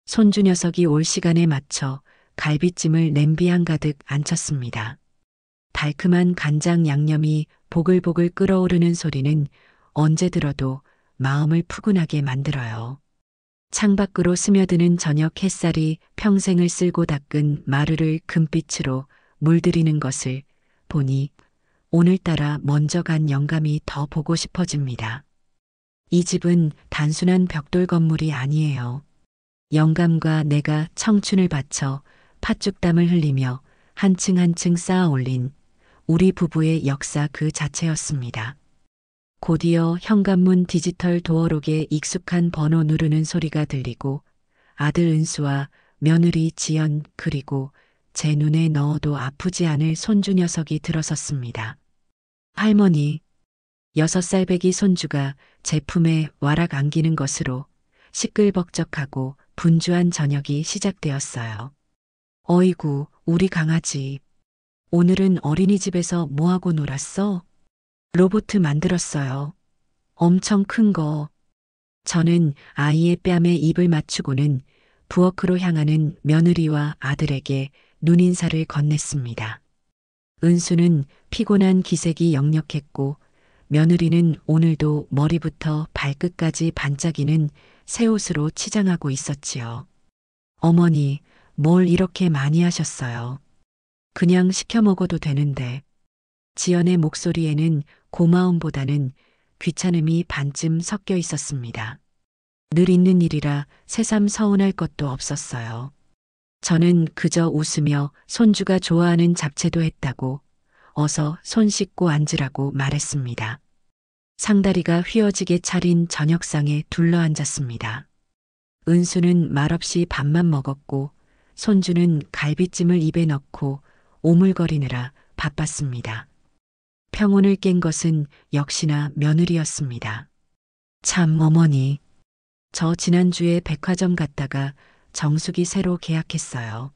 손주 녀석이 올 시간에 맞춰 갈비찜을 냄비 한가득 안쳤습니다. 달큼한 간장 양념이 보글보글 끓어오르는 소리는 언제 들어도 마음을 푸근하게 만들어요. 창밖으로 스며드는 저녁 햇살이 평생을 쓸고 닦은 마루를 금빛으로 물들이는 것을 보니 오늘따라 먼저 간 영감이 더 보고 싶어집니다. 이 집은 단순한 벽돌 건물이 아니에요. 영감과 내가 청춘을 바쳐 팥죽담을 흘리며 한층 한층 쌓아 올린 우리 부부의 역사 그 자체였습니다. 곧이어 현관문 디지털 도어록에 익숙한 번호 누르는 소리가 들리고 아들 은수와 며느리 지연 그리고 제 눈에 넣어도 아프지 않을 손주 녀석이 들어섰습니다. 할머니, 6살 배기 손주가 제 품에 와락 안기는 것으로 시끌벅적하고 분주한 저녁이 시작되었어요. 어이구, 우리 강아지. 오늘은 어린이집에서 뭐하고 놀았어? 로봇 만들었어요. 엄청 큰 거. 저는 아이의 뺨에 입을 맞추고는 부엌으로 향하는 며느리와 아들에게 눈인사를 건넸습니다. 은수는 피곤한 기색이 역력했고 며느리는 오늘도 머리부터 발끝까지 반짝이는 새 옷으로 치장하고 있었지요. 어머니, 뭘 이렇게 많이 하셨어요? 그냥 시켜 먹어도 되는데. 지연의 목소리에는 고마움보다는 귀찮음이 반쯤 섞여 있었습니다. 늘 있는 일이라 새삼 서운할 것도 없었어요. 저는 그저 웃으며 손주가 좋아하는 잡채도 했다고 어서 손 씻고 앉으라고 말했습니다. 상다리가 휘어지게 차린 저녁상에 둘러앉았습니다. 은수는 말없이 밥만 먹었고 손주는 갈비찜을 입에 넣고 오물거리느라 바빴습니다. 평온을 깬 것은 역시나 며느리였습니다. 참 어머니, 저 지난주에 백화점 갔다가 정수기 새로 계약했어요.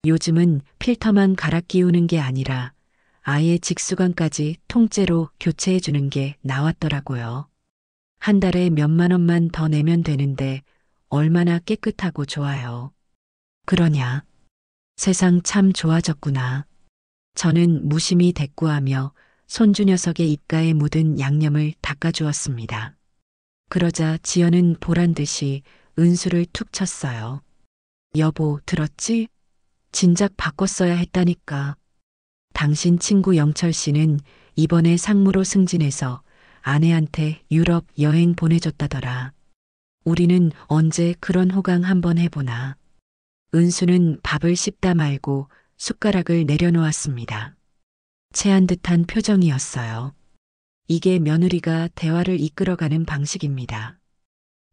요즘은 필터만 갈아 끼우는 게 아니라 아예 직수관까지 통째로 교체해 주는 게 나왔더라고요. 한 달에 몇만 원만 더 내면 되는데 얼마나 깨끗하고 좋아요. 그러냐? 세상 참 좋아졌구나. 저는 무심히 대꾸하며 손주 녀석의 입가에 묻은 양념을 닦아주었습니다. 그러자 지연은 보란 듯이 은수를 툭 쳤어요. 여보, 들었지? 진작 바꿨어야 했다니까. 당신 친구 영철 씨는 이번에 상무로 승진해서 아내한테 유럽 여행 보내줬다더라. 우리는 언제 그런 호강 한번 해보나. 은수는 밥을 씹다 말고 숟가락을 내려놓았습니다. 체한 듯한 표정이었어요. 이게 며느리가 대화를 이끌어가는 방식입니다.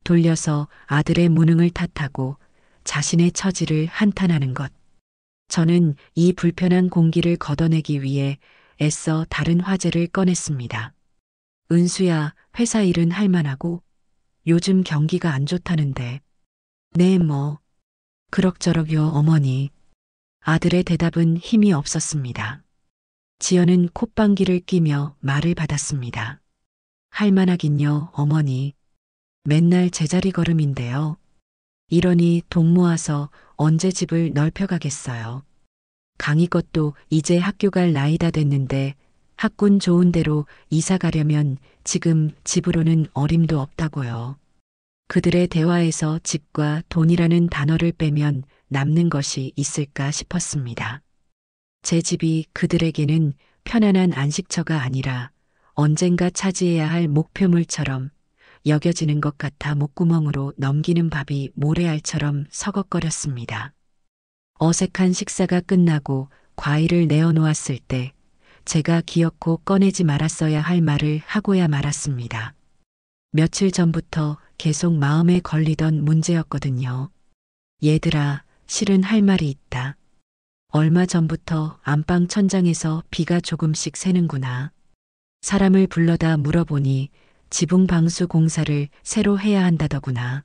돌려서 아들의 무능을 탓하고 자신의 처지를 한탄하는 것. 저는 이 불편한 공기를 걷어내기 위해 애써 다른 화제를 꺼냈습니다. 은수야, 회사 일은 할만하고? 요즘 경기가 안 좋다는데. 네, 뭐. 그럭저럭요, 어머니. 아들의 대답은 힘이 없었습니다. 지연은 콧방귀를 뀌며 말을 받았습니다. 할만하긴요, 어머니. 맨날 제자리 걸음인데요. 이러니 돈 모아서 언제 집을 넓혀가겠어요. 강희 것도 이제 학교 갈 나이다 됐는데 학군 좋은 데로 이사 가려면 지금 집으로는 어림도 없다고요. 그들의 대화에서 집과 돈이라는 단어를 빼면 남는 것이 있을까 싶었습니다. 제 집이 그들에게는 편안한 안식처가 아니라 언젠가 차지해야 할 목표물처럼 여겨지는 것 같아 목구멍으로 넘기는 밥이 모래알처럼 서걱거렸습니다. 어색한 식사가 끝나고 과일을 내어놓았을 때 제가 기어코 꺼내지 말았어야 할 말을 하고야 말았습니다. 며칠 전부터 계속 마음에 걸리던 문제였거든요. 얘들아, 실은 할 말이 있다. 얼마 전부터 안방 천장에서 비가 조금씩 새는구나. 사람을 불러다 물어보니 지붕 방수 공사를 새로 해야 한다더구나.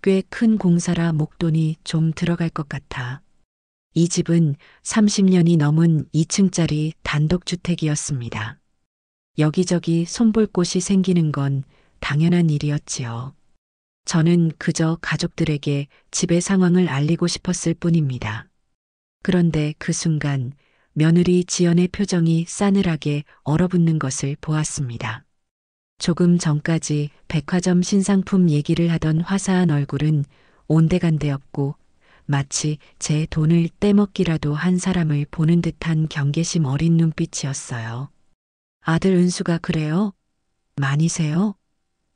꽤 큰 공사라 목돈이 좀 들어갈 것 같아. 이 집은 30년이 넘은 2층짜리 단독주택이었습니다. 여기저기 손볼 곳이 생기는 건 당연한 일이었지요. 저는 그저 가족들에게 집의 상황을 알리고 싶었을 뿐입니다. 그런데 그 순간 며느리 지연의 표정이 싸늘하게 얼어붙는 것을 보았습니다. 조금 전까지 백화점 신상품 얘기를 하던 화사한 얼굴은 온데간데 없고 마치 제 돈을 떼먹기라도 한 사람을 보는 듯한 경계심 어린 눈빛이었어요. 아들 은수가 그래요? 많이세요?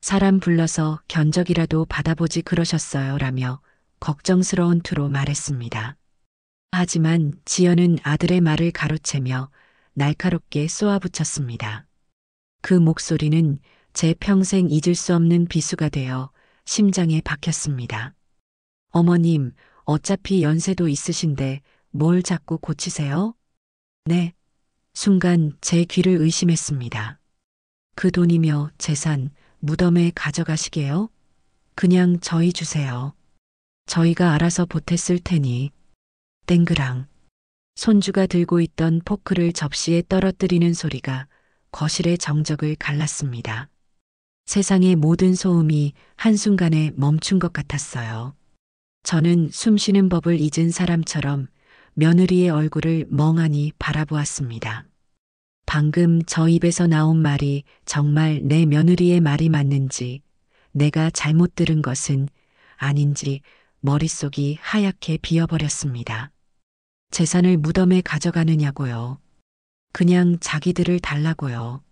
사람 불러서 견적이라도 받아보지 그러셨어요 라며 걱정스러운 투로 말했습니다. 하지만 지연은 아들의 말을 가로채며 날카롭게 쏘아붙였습니다. 그 목소리는 제 평생 잊을 수 없는 비수가 되어 심장에 박혔습니다. 어머님, 어차피 연세도 있으신데 뭘 자꾸 고치세요? 네. 순간 제 귀를 의심했습니다. 그 돈이며 재산, 무덤에 가져가시게요? 그냥 저희 주세요. 저희가 알아서 보탰을 테니. 땡그랑. 손주가 들고 있던 포크를 접시에 떨어뜨리는 소리가 거실의 정적을 갈랐습니다. 세상의 모든 소음이 한순간에 멈춘 것 같았어요. 저는 숨쉬는 법을 잊은 사람처럼 며느리의 얼굴을 멍하니 바라보았습니다. 방금 저 입에서 나온 말이 정말 내 며느리의 말이 맞는지, 내가 잘못 들은 것은 아닌지 머릿속이 하얗게 비어버렸습니다. 재산을 무덤에 가져가느냐고요. 그냥 자기들을 달라고요.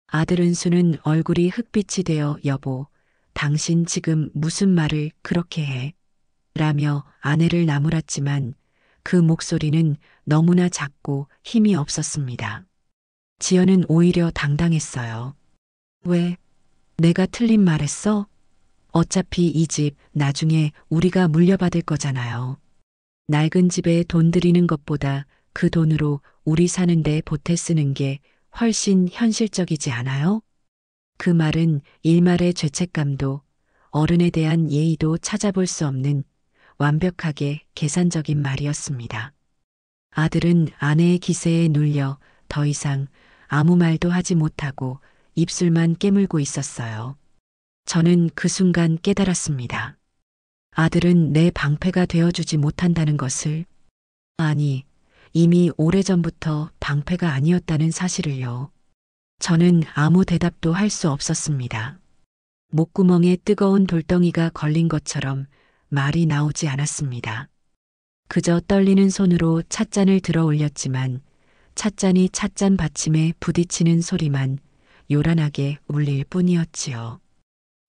아들 은수는 얼굴이 흑빛이 되어 여보, 당신 지금 무슨 말을 그렇게 해? 라며 아내를 나무랐지만 그 목소리는 너무나 작고 힘이 없었습니다. 지연은 오히려 당당했어요. 왜? 내가 틀린 말했어? 어차피 이 집 나중에 우리가 물려받을 거잖아요. 낡은 집에 돈 들이는 것보다 그 돈으로 우리 사는데 보태 쓰는 게 훨씬 현실적이지 않아요? 그 말은 일말의 죄책감도 어른에 대한 예의도 찾아볼 수 없는 완벽하게 계산적인 말이었습니다. 아들은 아내의 기세에 눌려 더 이상 아무 말도 하지 못하고 입술만 깨물고 있었어요. 저는 그 순간 깨달았습니다. 아들은 내 방패가 되어주지 못한다는 것을, 아니, 이미 오래전부터 방패가 아니었다는 사실을요. 저는 아무 대답도 할 수 없었습니다. 목구멍에 뜨거운 돌덩이가 걸린 것처럼 말이 나오지 않았습니다. 그저 떨리는 손으로 찻잔을 들어 올렸지만 찻잔이 찻잔 받침에 부딪히는 소리만 요란하게 울릴 뿐이었지요.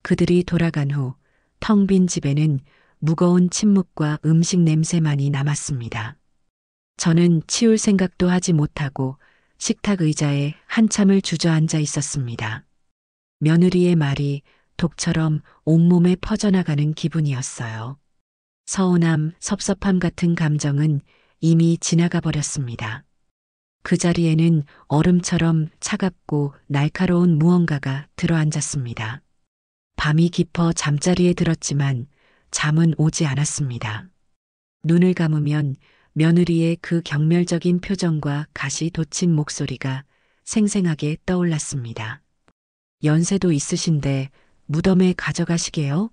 그들이 돌아간 후 텅 빈 집에는 무거운 침묵과 음식 냄새만이 남았습니다. 저는 치울 생각도 하지 못하고 식탁 의자에 한참을 주저앉아 있었습니다. 며느리의 말이 독처럼 온몸에 퍼져나가는 기분이었어요. 서운함, 섭섭함 같은 감정은 이미 지나가 버렸습니다. 그 자리에는 얼음처럼 차갑고 날카로운 무언가가 들어앉았습니다. 밤이 깊어 잠자리에 들었지만 잠은 오지 않았습니다. 눈을 감으면 며느리의 그 경멸적인 표정과 가시 돋친 목소리가 생생하게 떠올랐습니다. 연세도 있으신데 무덤에 가져가시게요?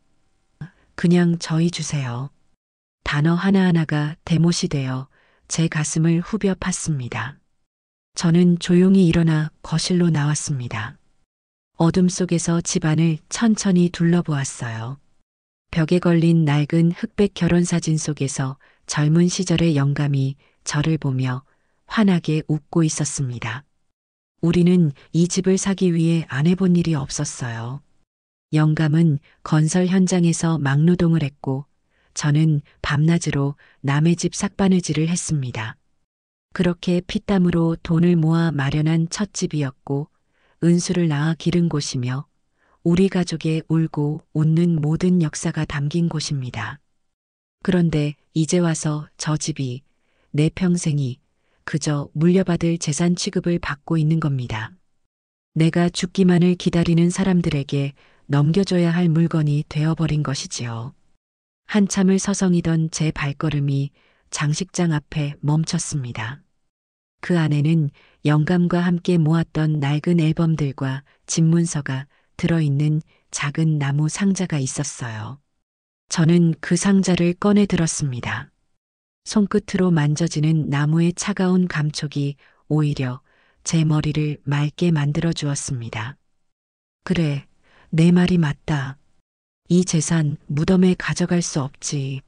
그냥 저희 주세요. 단어 하나하나가 대못이 되어 제 가슴을 후벼 팠습니다. 저는 조용히 일어나 거실로 나왔습니다. 어둠 속에서 집안을 천천히 둘러보았어요. 벽에 걸린 낡은 흑백 결혼사진 속에서 젊은 시절의 영감이 저를 보며 환하게 웃고 있었습니다. 우리는 이 집을 사기 위해 안 해본 일이 없었어요. 영감은 건설 현장에서 막노동을 했고 저는 밤낮으로 남의 집 삭바느질을 했습니다. 그렇게 피땀으로 돈을 모아 마련한 첫 집이었고 은수를 낳아 기른 곳이며 우리 가족의 울고 웃는 모든 역사가 담긴 곳입니다. 그런데 이제 와서 저 집이, 내 평생이 그저 물려받을 재산 취급을 받고 있는 겁니다. 내가 죽기만을 기다리는 사람들에게 넘겨줘야 할 물건이 되어버린 것이지요. 한참을 서성이던 제 발걸음이 장식장 앞에 멈췄습니다. 그 안에는 영감과 함께 모았던 낡은 앨범들과 집문서가 들어있는 작은 나무 상자가 있었어요. 저는 그 상자를 꺼내 들었습니다. 손끝으로 만져지는 나무의 차가운 감촉이 오히려 제 머리를 맑게 만들어 주었습니다. 그래, 내 말이 맞다. 이 재산 무덤에 가져갈 수 없지.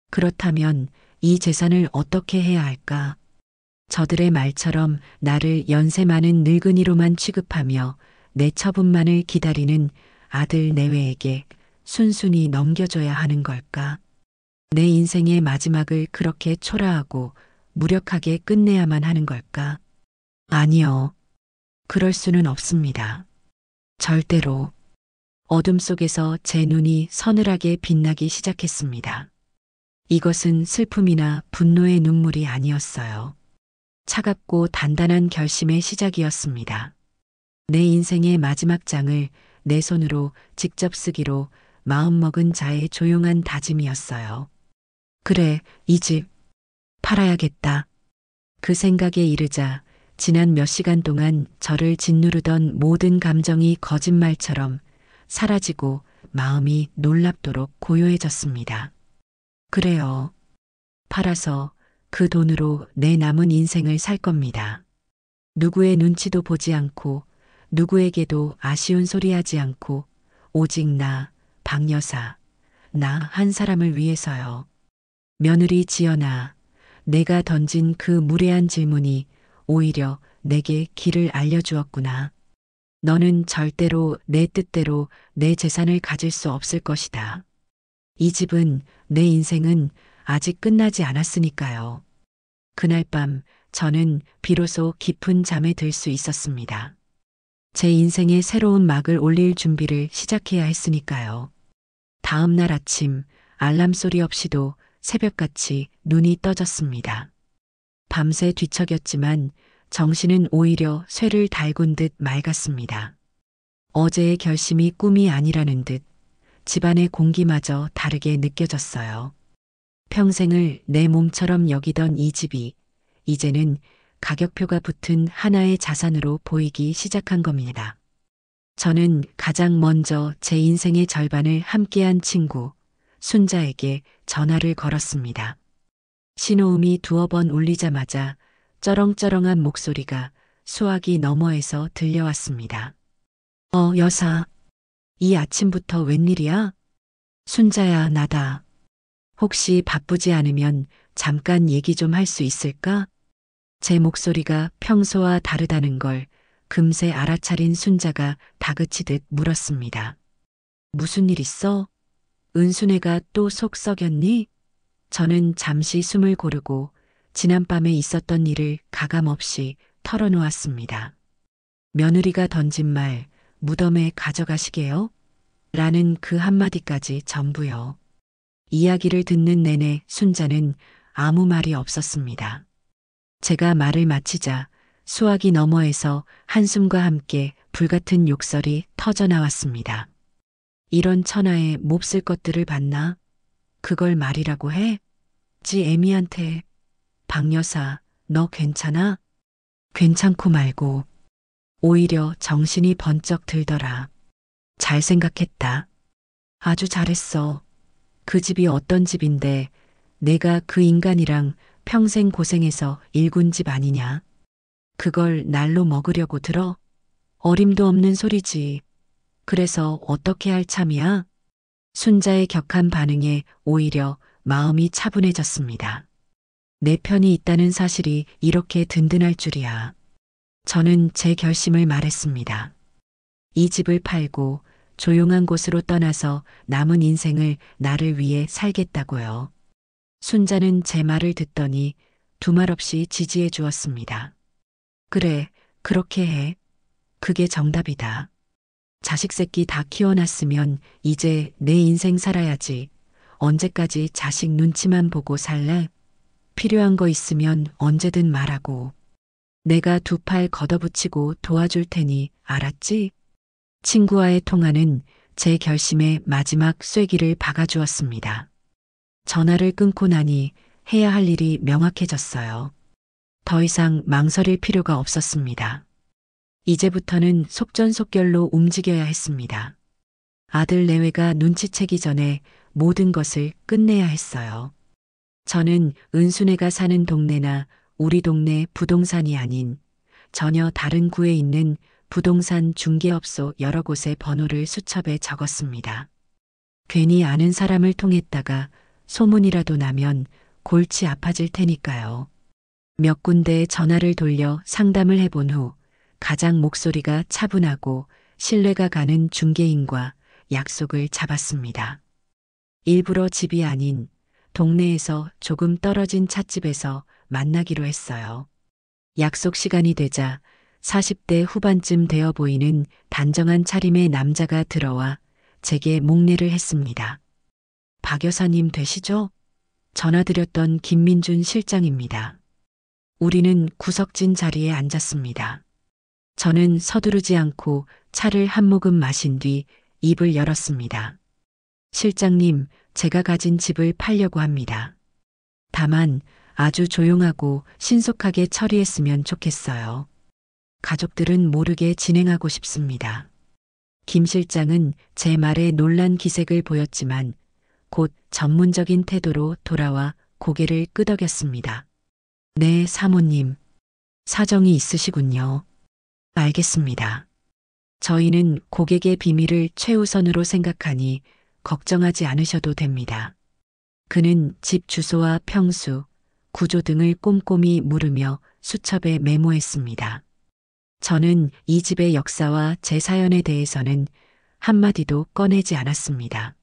그렇다면 이 재산을 어떻게 해야 할까? 저들의 말처럼 나를 연세 많은 늙은이로만 취급하며 내 처분만을 기다리는 아들 내외에게 순순히 넘겨줘야 하는 걸까? 내 인생의 마지막을 그렇게 초라하고 무력하게 끝내야만 하는 걸까? 아니요. 그럴 수는 없습니다. 절대로. 어둠 속에서 제 눈이 서늘하게 빛나기 시작했습니다. 이것은 슬픔이나 분노의 눈물이 아니었어요. 차갑고 단단한 결심의 시작이었습니다. 내 인생의 마지막 장을 내 손으로 직접 쓰기로 마음먹은 자의 조용한 다짐이었어요. 그래, 이 집 팔아야겠다. 그 생각에 이르자 지난 몇 시간 동안 저를 짓누르던 모든 감정이 거짓말처럼 사라지고 마음이 놀랍도록 고요해졌습니다. 그래요. 팔아서 그 돈으로 내 남은 인생을 살 겁니다. 누구의 눈치도 보지 않고 누구에게도 아쉬운 소리 하지 않고 오직 나, 박여사, 나 한 사람을 위해서요. 며느리 지연아, 내가 던진 그 무례한 질문이 오히려 내게 길을 알려주었구나. 너는 절대로 내 뜻대로 내 재산을 가질 수 없을 것이다. 이 집은, 내 인생은 아직 끝나지 않았으니까요. 그날 밤 저는 비로소 깊은 잠에 들 수 있었습니다. 제 인생의 새로운 막을 올릴 준비를 시작해야 했으니까요. 다음 날 아침 알람 소리 없이도 새벽같이 눈이 떠졌습니다. 밤새 뒤척였지만 정신은 오히려 쇠를 달군 듯 맑았습니다. 어제의 결심이 꿈이 아니라는 듯 집안의 공기마저 다르게 느껴졌어요. 평생을 내 몸처럼 여기던 이 집이 이제는 가격표가 붙은 하나의 자산으로 보이기 시작한 겁니다. 저는 가장 먼저 제 인생의 절반을 함께한 친구, 순자에게 전화를 걸었습니다. 신호음이 두어 번 울리자마자 쩌렁쩌렁한 목소리가 수화기 너머에서 들려왔습니다. 여사. 이 아침부터 웬일이야? 순자야, 나다. 혹시 바쁘지 않으면 잠깐 얘기 좀 할 수 있을까? 제 목소리가 평소와 다르다는 걸 금세 알아차린 순자가 다그치듯 물었습니다. 무슨 일 있어? 은순애가 또 속 썩였니? 저는 잠시 숨을 고르고 지난밤에 있었던 일을 가감없이 털어놓았습니다. 며느리가 던진 말, 무덤에 가져가시게요? 라는 그 한마디까지 전부요. 이야기를 듣는 내내 순자는 아무 말이 없었습니다. 제가 말을 마치자 수화기 너머에서 한숨과 함께 불같은 욕설이 터져나왔습니다. 이런 천하에 몹쓸 것들을 봤나? 그걸 말이라고 해? 지 애미한테. 박여사, 너 괜찮아? 괜찮고 말고. 오히려 정신이 번쩍 들더라. 잘 생각했다. 아주 잘했어. 그 집이 어떤 집인데 내가 그 인간이랑 평생 고생해서 일군 집 아니냐. 그걸 날로 먹으려고 들어? 어림도 없는 소리지. 그래서 어떻게 할 참이야? 순자의 격한 반응에 오히려 마음이 차분해졌습니다. 내 편이 있다는 사실이 이렇게 든든할 줄이야. 저는 제 결심을 말했습니다. 이 집을 팔고 조용한 곳으로 떠나서 남은 인생을 나를 위해 살겠다고요. 순자는 제 말을 듣더니 두말 없이 지지해 주었습니다. 그래, 그렇게 해. 그게 정답이다. 자식 새끼 다 키워놨으면 이제 내 인생 살아야지. 언제까지 자식 눈치만 보고 살래? 필요한 거 있으면 언제든 말하고. 내가 두 팔 걷어붙이고 도와줄 테니 알았지? 친구와의 통화는 제 결심의 마지막 쐐기를 박아주었습니다. 전화를 끊고 나니 해야 할 일이 명확해졌어요. 더 이상 망설일 필요가 없었습니다. 이제부터는 속전속결로 움직여야 했습니다. 아들 내외가 눈치채기 전에 모든 것을 끝내야 했어요. 저는 은순애가 사는 동네나 우리 동네 부동산이 아닌 전혀 다른 구에 있는 부동산 중개업소 여러 곳의 번호를 수첩에 적었습니다. 괜히 아는 사람을 통했다가 소문이라도 나면 골치 아파질 테니까요. 몇 군데 전화를 돌려 상담을 해본 후 가장 목소리가 차분하고 신뢰가 가는 중개인과 약속을 잡았습니다. 일부러 집이 아닌 동네에서 조금 떨어진 찻집에서 만나기로 했어요. 약속 시간이 되자 40대 후반쯤 되어 보이는 단정한 차림의 남자가 들어와 제게 목례를 했습니다. 박 여사님 되시죠? 전화드렸던 김민준 실장입니다. 우리는 구석진 자리에 앉았습니다. 저는 서두르지 않고 차를 한 모금 마신 뒤 입을 열었습니다. 실장님, 제가 가진 집을 팔려고 합니다. 다만 아주 조용하고 신속하게 처리했으면 좋겠어요. 가족들은 모르게 진행하고 싶습니다. 김 실장은 제 말에 놀란 기색을 보였지만 곧 전문적인 태도로 돌아와 고개를 끄덕였습니다. 네, 사모님. 사정이 있으시군요. 알겠습니다. 저희는 고객의 비밀을 최우선으로 생각하니 걱정하지 않으셔도 됩니다. 그는 집 주소와 평수, 구조 등을 꼼꼼히 물으며 수첩에 메모했습니다. 저는 이 집의 역사와 제 사연에 대해서는 한마디도 꺼내지 않았습니다.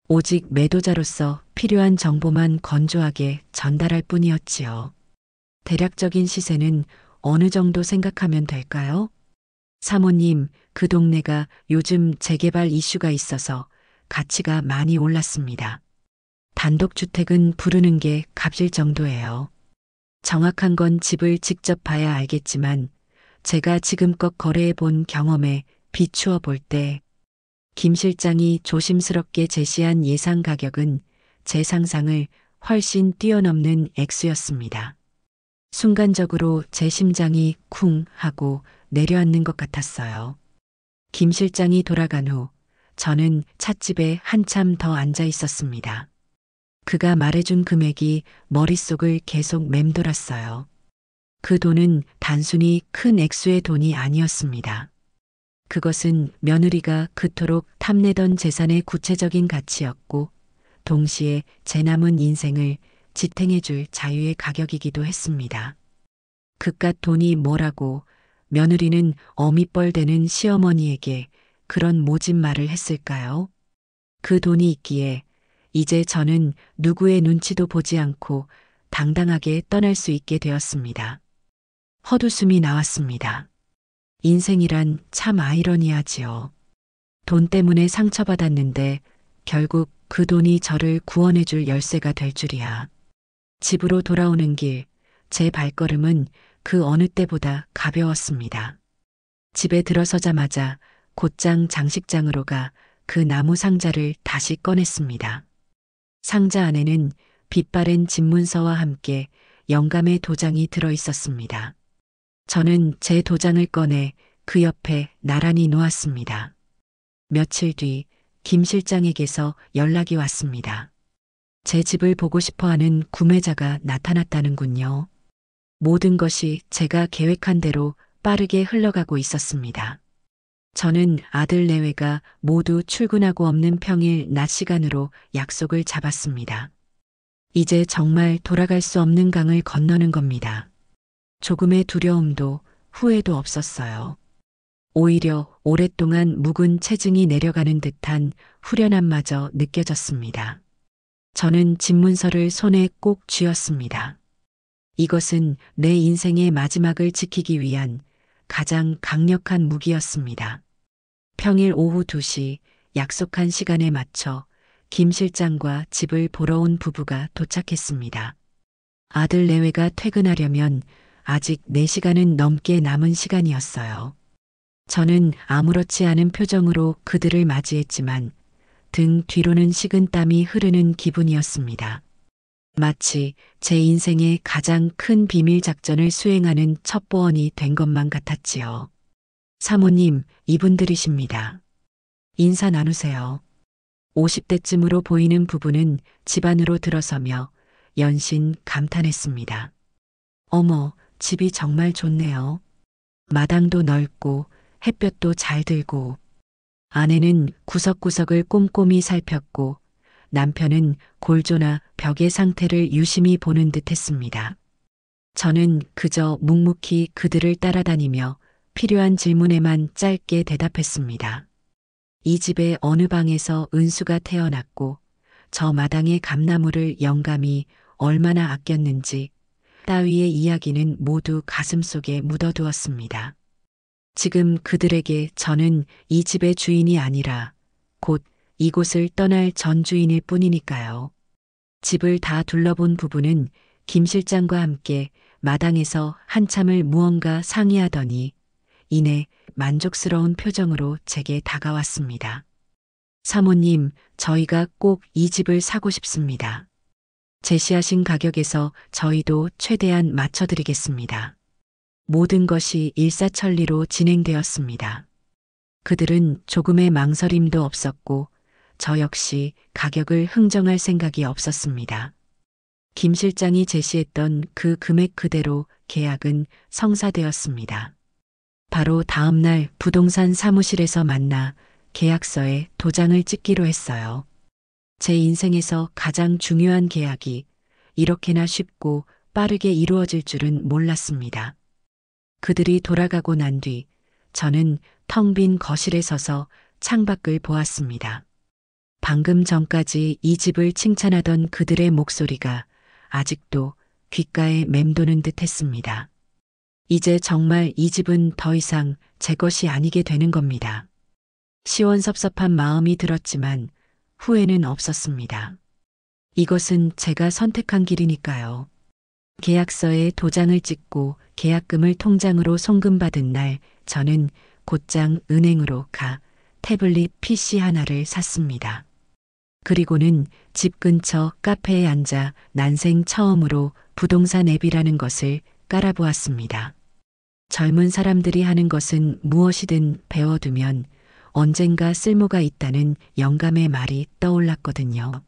오직 매도자로서 필요한 정보만 건조하게 전달할 뿐이었지요. 대략적인 시세는 어느 정도 생각하면 될까요? 사모님, 그 동네가 요즘 재개발 이슈가 있어서 가치가 많이 올랐습니다. 단독주택은 부르는 게 값일 정도예요. 정확한 건 집을 직접 봐야 알겠지만 제가 지금껏 거래해 본 경험에 비추어 볼 때 김 실장이 조심스럽게 제시한 예상 가격은 제 상상을 훨씬 뛰어넘는 액수였습니다. 순간적으로 제 심장이 쿵 하고 내려앉는 것 같았어요. 김 실장이 돌아간 후 저는 찻집에 한참 더 앉아 있었습니다. 그가 말해준 금액이 머릿속을 계속 맴돌았어요. 그 돈은 단순히 큰 액수의 돈이 아니었습니다. 그것은 며느리가 그토록 탐내던 재산의 구체적인 가치였고 동시에 제 남은 인생을 지탱해줄 자유의 가격이기도 했습니다. 그깟 돈이 뭐라고 며느리는 어미뻘되는 시어머니에게 그런 모진 말을 했을까요? 그 돈이 있기에 이제 저는 누구의 눈치도 보지 않고 당당하게 떠날 수 있게 되었습니다. 헛웃음이 나왔습니다. 인생이란 참 아이러니하지요. 돈 때문에 상처받았는데 결국 그 돈이 저를 구원해줄 열쇠가 될 줄이야. 집으로 돌아오는 길, 제 발걸음은 그 어느 때보다 가벼웠습니다. 집에 들어서자마자 곧장 장식장으로 가 그 나무 상자를 다시 꺼냈습니다. 상자 안에는 빛바랜 집문서와 함께 영감의 도장이 들어 있었습니다. 저는 제 도장을 꺼내 그 옆에 나란히 놓았습니다. 며칠 뒤 김 실장에게서 연락이 왔습니다. 제 집을 보고 싶어 하는 구매자가 나타났다는군요. 모든 것이 제가 계획한 대로 빠르게 흘러가고 있었습니다. 저는 아들 내외가 모두 출근하고 없는 평일 낮 시간으로 약속을 잡았습니다. 이제 정말 돌아갈 수 없는 강을 건너는 겁니다. 조금의 두려움도 후회도 없었어요. 오히려 오랫동안 묵은 체증이 내려가는 듯한 후련함마저 느껴졌습니다. 저는 집문서를 손에 꼭 쥐었습니다. 이것은 내 인생의 마지막을 지키기 위한 가장 강력한 무기였습니다. 평일 오후 2시 약속한 시간에 맞춰 김 실장과 집을 보러 온 부부가 도착했습니다. 아들 내외가 퇴근하려면 아직 4시간은 넘게 남은 시간이었어요. 저는 아무렇지 않은 표정으로 그들을 맞이했지만 등 뒤로는 식은 땀이 흐르는 기분이었습니다. 마치 제 인생의 가장 큰 비밀 작전을 수행하는 첩보원이 된 것만 같았지요. 사모님, 이분들이십니다. 인사 나누세요. 50대쯤으로 보이는 부부는 집 안으로 들어서며 연신 감탄했습니다. 어머, 집이 정말 좋네요. 마당도 넓고 햇볕도 잘 들고. 아내는 구석구석을 꼼꼼히 살폈고 남편은 골조나 벽의 상태를 유심히 보는 듯 했습니다. 저는 그저 묵묵히 그들을 따라다니며 필요한 질문에만 짧게 대답했습니다. 이 집의 어느 방에서 은수가 태어났고 저 마당의 감나무를 영감이 얼마나 아꼈는지 따위의 이야기는 모두 가슴속에 묻어두었습니다. 지금 그들에게 저는 이 집의 주인이 아니라 곧 이곳을 떠날 전 주인일 뿐이니까요. 집을 다 둘러본 부부는 김 실장과 함께 마당에서 한참을 무언가 상의하더니 이내 만족스러운 표정으로 제게 다가왔습니다. 사모님, 저희가 꼭 이 집을 사고 싶습니다. 제시하신 가격에서 저희도 최대한 맞춰드리겠습니다. 모든 것이 일사천리로 진행되었습니다. 그들은 조금의 망설임도 없었고 저 역시 가격을 흥정할 생각이 없었습니다. 김 실장이 제시했던 그 금액 그대로 계약은 성사되었습니다. 바로 다음 날 부동산 사무실에서 만나 계약서에 도장을 찍기로 했어요. 제 인생에서 가장 중요한 계약이 이렇게나 쉽고 빠르게 이루어질 줄은 몰랐습니다. 그들이 돌아가고 난 뒤 저는 텅 빈 거실에 서서 창밖을 보았습니다. 방금 전까지 이 집을 칭찬하던 그들의 목소리가 아직도 귓가에 맴도는 듯 했습니다. 이제 정말 이 집은 더 이상 제 것이 아니게 되는 겁니다. 시원섭섭한 마음이 들었지만 후회는 없었습니다. 이것은 제가 선택한 길이니까요. 계약서에 도장을 찍고 계약금을 통장으로 송금받은 날 저는 곧장 은행으로 가 태블릿 PC 하나를 샀습니다. 그리고는 집 근처 카페에 앉아 난생 처음으로 부동산 앱이라는 것을 깔아보았습니다. 젊은 사람들이 하는 것은 무엇이든 배워두면 언젠가 쓸모가 있다는 영감의 말이 떠올랐거든요.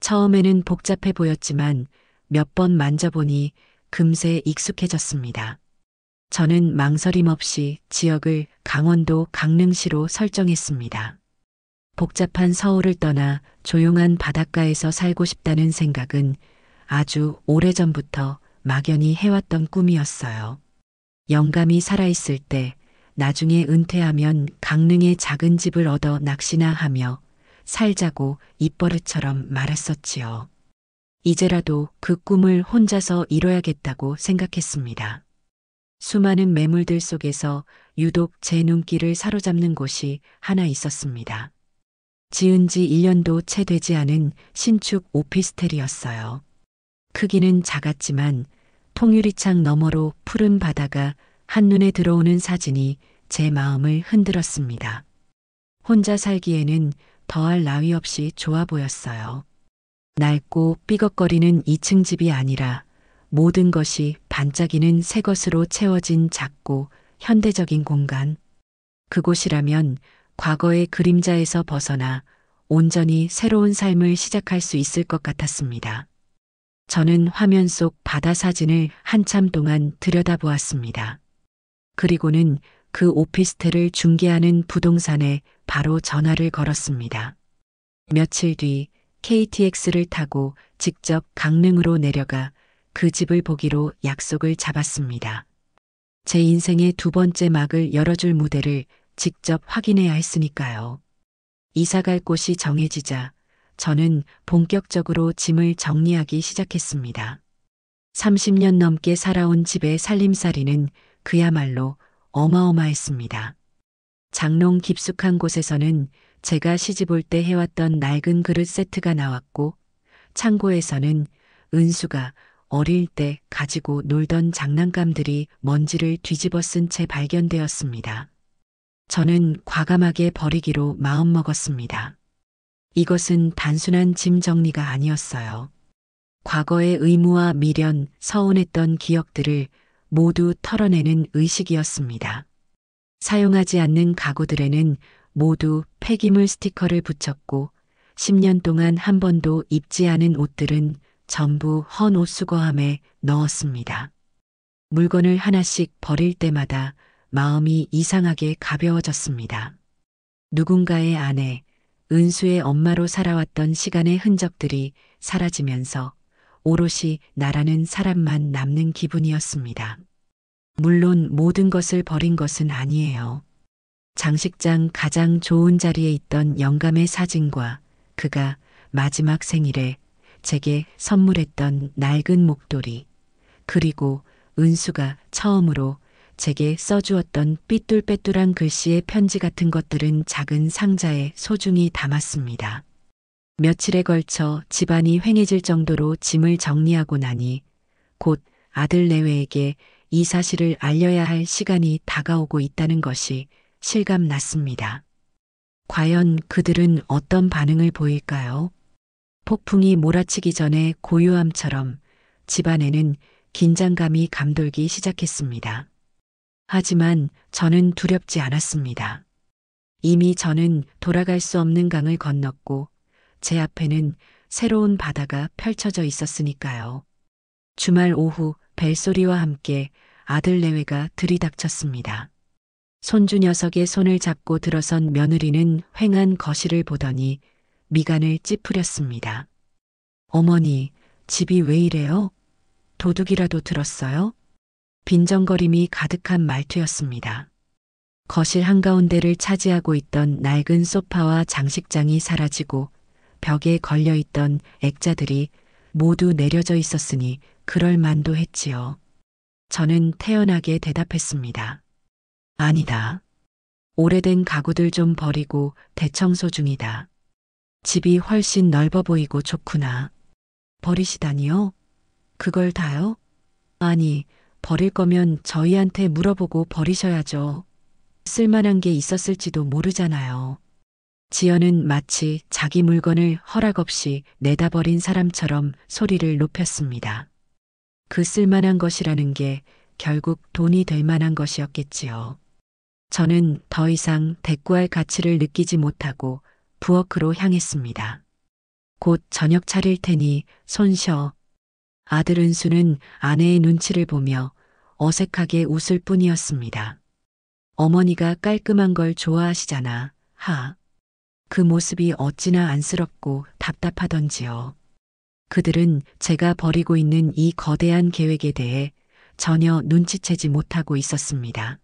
처음에는 복잡해 보였지만 몇 번 만져보니 금세 익숙해졌습니다. 저는 망설임 없이 지역을 강원도 강릉시로 설정했습니다. 복잡한 서울을 떠나 조용한 바닷가에서 살고 싶다는 생각은 아주 오래전부터 막연히 해왔던 꿈이었어요. 영감이 살아있을 때 나중에 은퇴하면 강릉에 작은 집을 얻어 낚시나 하며 살자고 입버릇처럼 말했었지요. 이제라도 그 꿈을 혼자서 이뤄야겠다고 생각했습니다. 수많은 매물들 속에서 유독 제 눈길을 사로잡는 곳이 하나 있었습니다. 지은 지 1년도 채 되지 않은 신축 오피스텔이었어요. 크기는 작았지만 통유리창 너머로 푸른 바다가 한눈에 들어오는 사진이 제 마음을 흔들었습니다. 혼자 살기에는 더할 나위 없이 좋아 보였어요. 낡고 삐걱거리는 2층 집이 아니라 모든 것이 반짝이는 새 것으로 채워진 작고 현대적인 공간. 그곳이라면 과거의 그림자에서 벗어나 온전히 새로운 삶을 시작할 수 있을 것 같았습니다. 저는 화면 속 바다 사진을 한참 동안 들여다보았습니다. 그리고는 그 오피스텔을 중개하는 부동산에 바로 전화를 걸었습니다. 며칠 뒤 KTX를 타고 직접 강릉으로 내려가 그 집을 보기로 약속을 잡았습니다. 제 인생의 두 번째 막을 열어줄 무대를 직접 확인해야 했으니까요. 이사갈 곳이 정해지자 저는 본격적으로 짐을 정리하기 시작했습니다. 30년 넘게 살아온 집의 살림살이는 그야말로 어마어마했습니다. 장롱 깊숙한 곳에서는 제가 시집 올 때 해왔던 낡은 그릇 세트가 나왔고 창고에서는 은수가 어릴 때 가지고 놀던 장난감들이 먼지를 뒤집어 쓴 채 발견되었습니다. 저는 과감하게 버리기로 마음먹었습니다. 이것은 단순한 짐 정리가 아니었어요. 과거의 의무와 미련, 서운했던 기억들을 모두 털어내는 의식이었습니다. 사용하지 않는 가구들에는 모두 폐기물 스티커를 붙였고 10년 동안 한 번도 입지 않은 옷들은 전부 헌 옷수거함에 넣었습니다. 물건을 하나씩 버릴 때마다 마음이 이상하게 가벼워졌습니다. 누군가의 아내, 은수의 엄마로 살아왔던 시간의 흔적들이 사라지면서 오롯이 나라는 사람만 남는 기분이었습니다. 물론 모든 것을 버린 것은 아니에요. 장식장 가장 좋은 자리에 있던 영감의 사진과 그가 마지막 생일에 제게 선물했던 낡은 목도리, 그리고 은수가 처음으로 제게 써주었던 삐뚤빼뚤한 글씨의 편지 같은 것들은 작은 상자에 소중히 담았습니다. 며칠에 걸쳐 집안이 횡해질 정도로 짐을 정리하고 나니 곧 아들 내외에게 이 사실을 알려야 할 시간이 다가오고 있다는 것이 실감났습니다. 과연 그들은 어떤 반응을 보일까요? 폭풍이 몰아치기 전에 고요함처럼 집안에는 긴장감이 감돌기 시작했습니다. 하지만 저는 두렵지 않았습니다. 이미 저는 돌아갈 수 없는 강을 건넜고 제 앞에는 새로운 바다가 펼쳐져 있었으니까요. 주말 오후 벨소리와 함께 아들 내외가 들이닥쳤습니다. 손주 녀석의 손을 잡고 들어선 며느리는 휑한 거실을 보더니 미간을 찌푸렸습니다. 어머니, 집이 왜 이래요? 도둑이라도 들었어요? 빈정거림이 가득한 말투였습니다. 거실 한가운데를 차지하고 있던 낡은 소파와 장식장이 사라지고 벽에 걸려있던 액자들이 모두 내려져 있었으니 그럴 만도 했지요. 저는 태연하게 대답했습니다. 아니다. 오래된 가구들 좀 버리고 대청소 중이다. 집이 훨씬 넓어 보이고 좋구나. 버리시다니요? 그걸 다요? 아니, 버릴 거면 저희한테 물어보고 버리셔야죠. 쓸만한 게 있었을지도 모르잖아요. 지연은 마치 자기 물건을 허락 없이 내다버린 사람처럼 소리를 높였습니다. 그 쓸만한 것이라는 게 결국 돈이 될 만한 것이었겠지요. 저는 더 이상 대꾸할 가치를 느끼지 못하고 부엌으로 향했습니다. 곧 저녁 차릴 테니 손 쉬어. 아들 은수는 아내의 눈치를 보며 어색하게 웃을 뿐이었습니다. 어머니가 깔끔한 걸 좋아하시잖아, 하. 그 모습이 어찌나 안쓰럽고 답답하던지요. 그들은 제가 벌이고 있는 이 거대한 계획에 대해 전혀 눈치채지 못하고 있었습니다.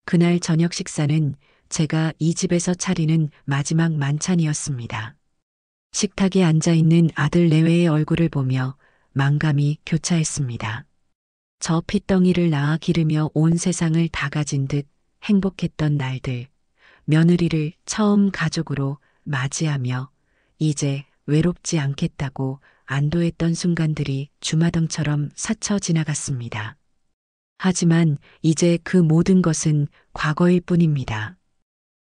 그날 저녁 식사는 제가 이 집에서 차리는 마지막 만찬이었습니다. 식탁에 앉아있는 아들 내외의 얼굴을 보며 만감이 교차했습니다. 저 핏덩이를 낳아 기르며 온 세상을 다 가진 듯 행복했던 날들, 며느리를 처음 가족으로 맞이하며 이제 외롭지 않겠다고 안도했던 순간들이 주마등처럼 스쳐 지나갔습니다. 하지만 이제 그 모든 것은 과거일 뿐입니다.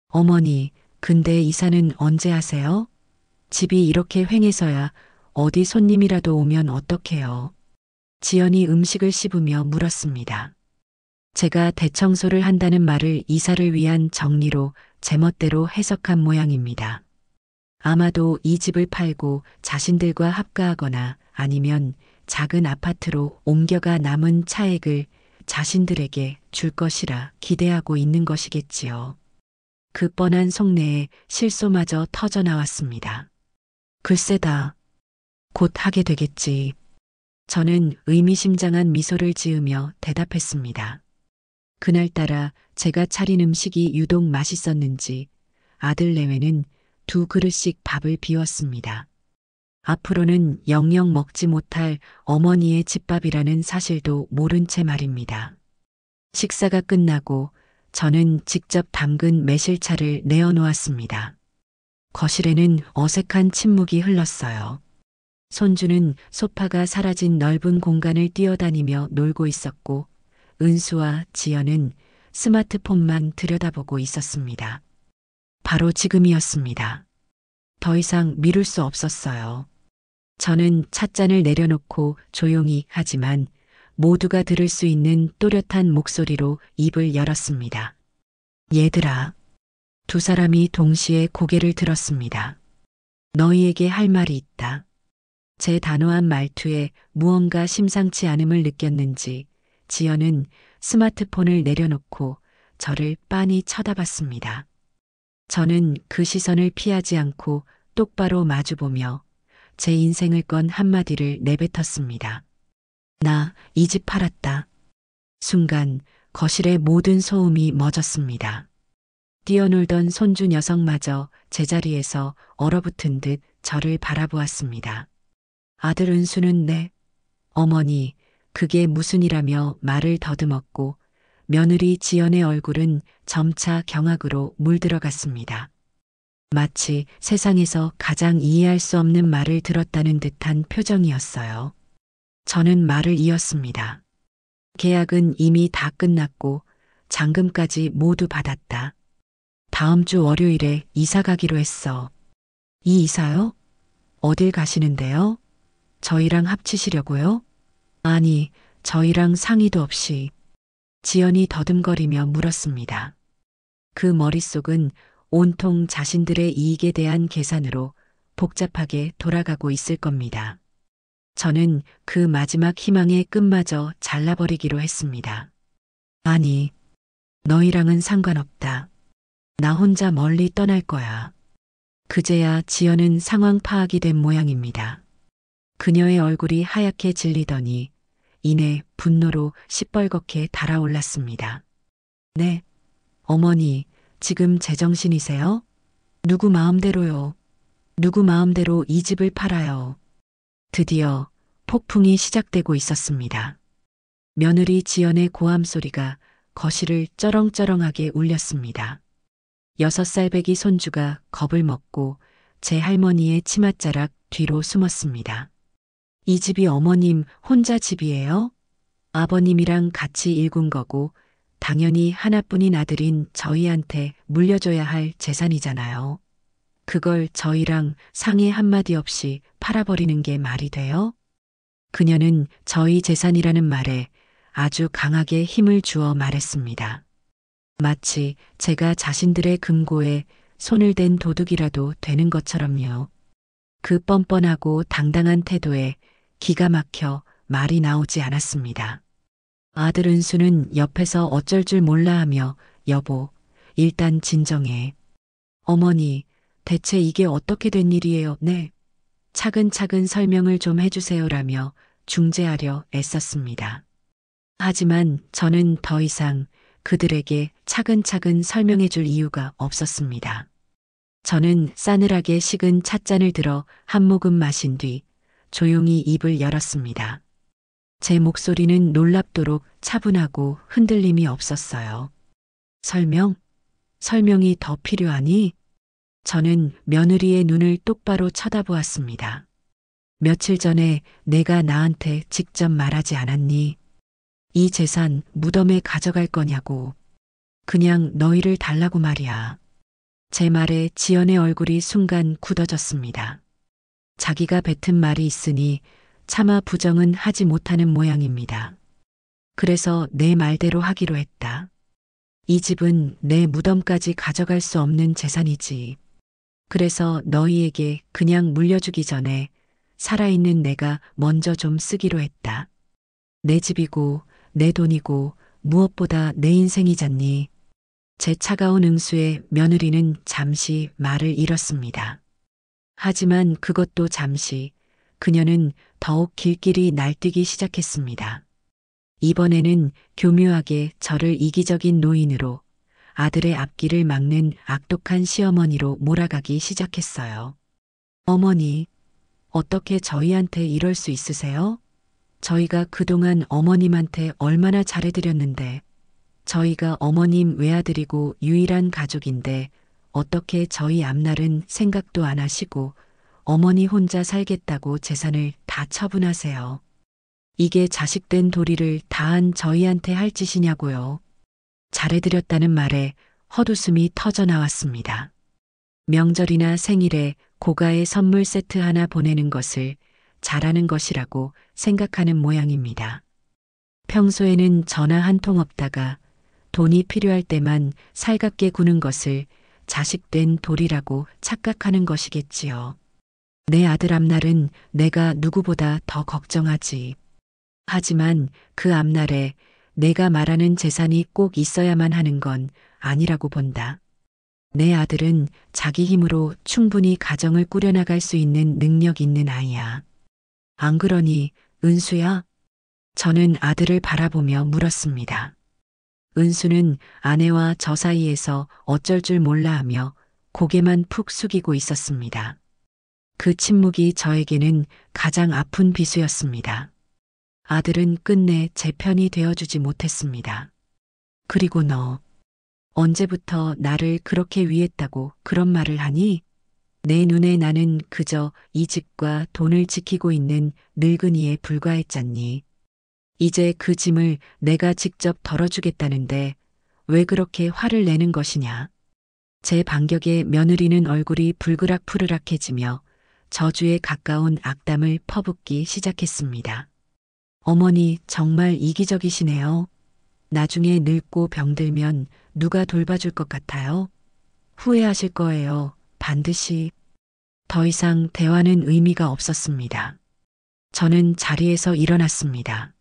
어머니, 근데 이사는 언제 하세요? 집이 이렇게 휑해서야 어디 손님이라도 오면 어떡해요? 지연이 음식을 씹으며 물었습니다. 제가 대청소를 한다는 말을 이사를 위한 정리로 제멋대로 해석한 모양입니다. 아마도 이 집을 팔고 자신들과 합가하거나 아니면 작은 아파트로 옮겨가 남은 차액을 자신들에게 줄 것이라 기대하고 있는 것이겠지요. 그 뻔한 속내에 실소마저 터져나왔습니다. 글쎄다. 곧 하게 되겠지. 저는 의미심장한 미소를 지으며 대답했습니다. 그날따라 제가 차린 음식이 유독 맛있었는지 아들 내외는 2그릇씩 밥을 비웠습니다. 앞으로는 영영 먹지 못할 어머니의 집밥이라는 사실도 모른 채 말입니다. 식사가 끝나고 저는 직접 담근 매실차를 내어놓았습니다. 거실에는 어색한 침묵이 흘렀어요. 손주는 소파가 사라진 넓은 공간을 뛰어다니며 놀고 있었고 은수와 지연은 스마트폰만 들여다보고 있었습니다. 바로 지금이었습니다. 더 이상 미룰 수 없었어요. 저는 찻잔을 내려놓고 조용히 하지만 모두가 들을 수 있는 또렷한 목소리로 입을 열었습니다. 얘들아, 두 사람이 동시에 고개를 들었습니다. 너희에게 할 말이 있다. 제 단호한 말투에 무언가 심상치 않음을 느꼈는지 지연은 스마트폰을 내려놓고 저를 빤히 쳐다봤습니다. 저는 그 시선을 피하지 않고 똑바로 마주보며 제 인생을 건 한마디를 내뱉었습니다. 나 이 집 팔았다. 순간 거실의 모든 소음이 멎었습니다. 뛰어놀던 손주 녀석마저 제자리에서 얼어붙은 듯 저를 바라보았습니다. 아들 은수는 네. 어머니, 그게 무슨 이라며 말을 더듬었고 며느리 지연의 얼굴은 점차 경악으로 물들어갔습니다. 마치 세상에서 가장 이해할 수 없는 말을 들었다는 듯한 표정이었어요. 저는 말을 이었습니다. 계약은 이미 다 끝났고 잔금까지 모두 받았다. 다음 주 월요일에 이사 가기로 했어. 이 이사요? 어딜 가시는데요? 저희랑 합치시려고요? 아니, 저희랑 상의도 없이. 지연이 더듬거리며 물었습니다. 그 머릿속은 온통 자신들의 이익에 대한 계산으로 복잡하게 돌아가고 있을 겁니다. 저는 그 마지막 희망의 끝마저 잘라버리기로 했습니다. 아니, 너희랑은 상관없다. 나 혼자 멀리 떠날 거야. 그제야 지연은 상황 파악이 된 모양입니다. 그녀의 얼굴이 하얗게 질리더니 이내 분노로 시뻘겋게 달아올랐습니다. 네, 어머니, 지금 제정신이세요? 누구 마음대로요. 누구 마음대로 이 집을 팔아요. 드디어 폭풍이 시작되고 있었습니다. 며느리 지연의 고함 소리가 거실을 쩌렁쩌렁하게 울렸습니다. 6살 배기 손주가 겁을 먹고 제 할머니의 치맛자락 뒤로 숨었습니다. 이 집이 어머님 혼자 집이에요? 아버님이랑 같이 일군 거고 당연히 하나뿐인 아들인 저희한테 물려줘야 할 재산이잖아요. 그걸 저희랑 상의 한마디 없이 팔아버리는 게 말이 돼요? 그녀는 저희 재산이라는 말에 아주 강하게 힘을 주어 말했습니다. 마치 제가 자신들의 금고에 손을 댄 도둑이라도 되는 것처럼요. 그 뻔뻔하고 당당한 태도에 기가 막혀 말이 나오지 않았습니다. 아들 은수는 옆에서 어쩔 줄 몰라 하며 여보, 일단 진정해. 어머니, 대체 이게 어떻게 된 일이에요? 네. 차근차근 설명을 좀 해주세요라며 중재하려 애썼습니다. 하지만 저는 더 이상 그들에게 차근차근 설명해 줄 이유가 없었습니다. 저는 싸늘하게 식은 찻잔을 들어 한 모금 마신 뒤 조용히 입을 열었습니다. 제 목소리는 놀랍도록 차분하고 흔들림이 없었어요. 설명이 더 필요하니? 저는 며느리의 눈을 똑바로 쳐다보았습니다. 며칠 전에 내가 나한테 직접 말하지 않았니? 이 재산 무덤에 가져갈 거냐고. 그냥 너희를 달라고 말이야. 제 말에 지연의 얼굴이 순간 굳어졌습니다. 자기가 뱉은 말이 있으니 차마 부정은 하지 못하는 모양입니다. 그래서 내 말대로 하기로 했다. 이 집은 내 무덤까지 가져갈 수 없는 재산이지. 그래서 너희에게 그냥 물려주기 전에 살아있는 내가 먼저 좀 쓰기로 했다. 내 집이고 내 돈이고 무엇보다 내 인생이잖니. 제 차가운 응수에 며느리는 잠시 말을 잃었습니다. 하지만 그것도 잠시 그녀는 더욱 길길이 날뛰기 시작했습니다. 이번에는 교묘하게 저를 이기적인 노인으로 아들의 앞길을 막는 악독한 시어머니로 몰아가기 시작했어요. 어머니, 어떻게 저희한테 이럴 수 있으세요? 저희가 그동안 어머님한테 얼마나 잘해드렸는데, 저희가 어머님 외아들이고 유일한 가족인데 어떻게 저희 앞날은 생각도 안 하시고 어머니 혼자 살겠다고 재산을 다 처분하세요. 이게 자식된 도리를 다한 저희한테 할 짓이냐고요. 잘해드렸다는 말에 헛웃음이 터져 나왔습니다. 명절이나 생일에 고가의 선물 세트 하나 보내는 것을 잘하는 것이라고 생각하는 모양입니다. 평소에는 전화 한 통 없다가 돈이 필요할 때만 살갑게 구는 것을 자식된 도리라고 착각하는 것이겠지요. 내 아들 앞날은 내가 누구보다 더 걱정하지. 하지만 그 앞날에 내가 말하는 재산이 꼭 있어야만 하는 건 아니라고 본다. 내 아들은 자기 힘으로 충분히 가정을 꾸려나갈 수 있는 능력 있는 아이야. 안 그러니, 은수야? 저는 아들을 바라보며 물었습니다. 은수는 아내와 저 사이에서 어쩔 줄 몰라 하며 고개만 푹 숙이고 있었습니다. 그 침묵이 저에게는 가장 아픈 비수였습니다. 아들은 끝내 제 편이 되어주지 못했습니다. 그리고 너, 언제부터 나를 그렇게 위했다고 그런 말을 하니? 내 눈에 나는 그저 이 집과 돈을 지키고 있는 늙은이에 불과했잖니. 이제 그 짐을 내가 직접 덜어주겠다는데 왜 그렇게 화를 내는 것이냐. 제 반격에 며느리는 얼굴이 불그락푸르락해지며 저주에 가까운 악담을 퍼붓기 시작했습니다. 어머니 정말 이기적이시네요. 나중에 늙고 병들면 누가 돌봐줄 것 같아요? 후회하실 거예요. 반드시. 더 이상 대화는 의미가 없었습니다. 저는 자리에서 일어났습니다.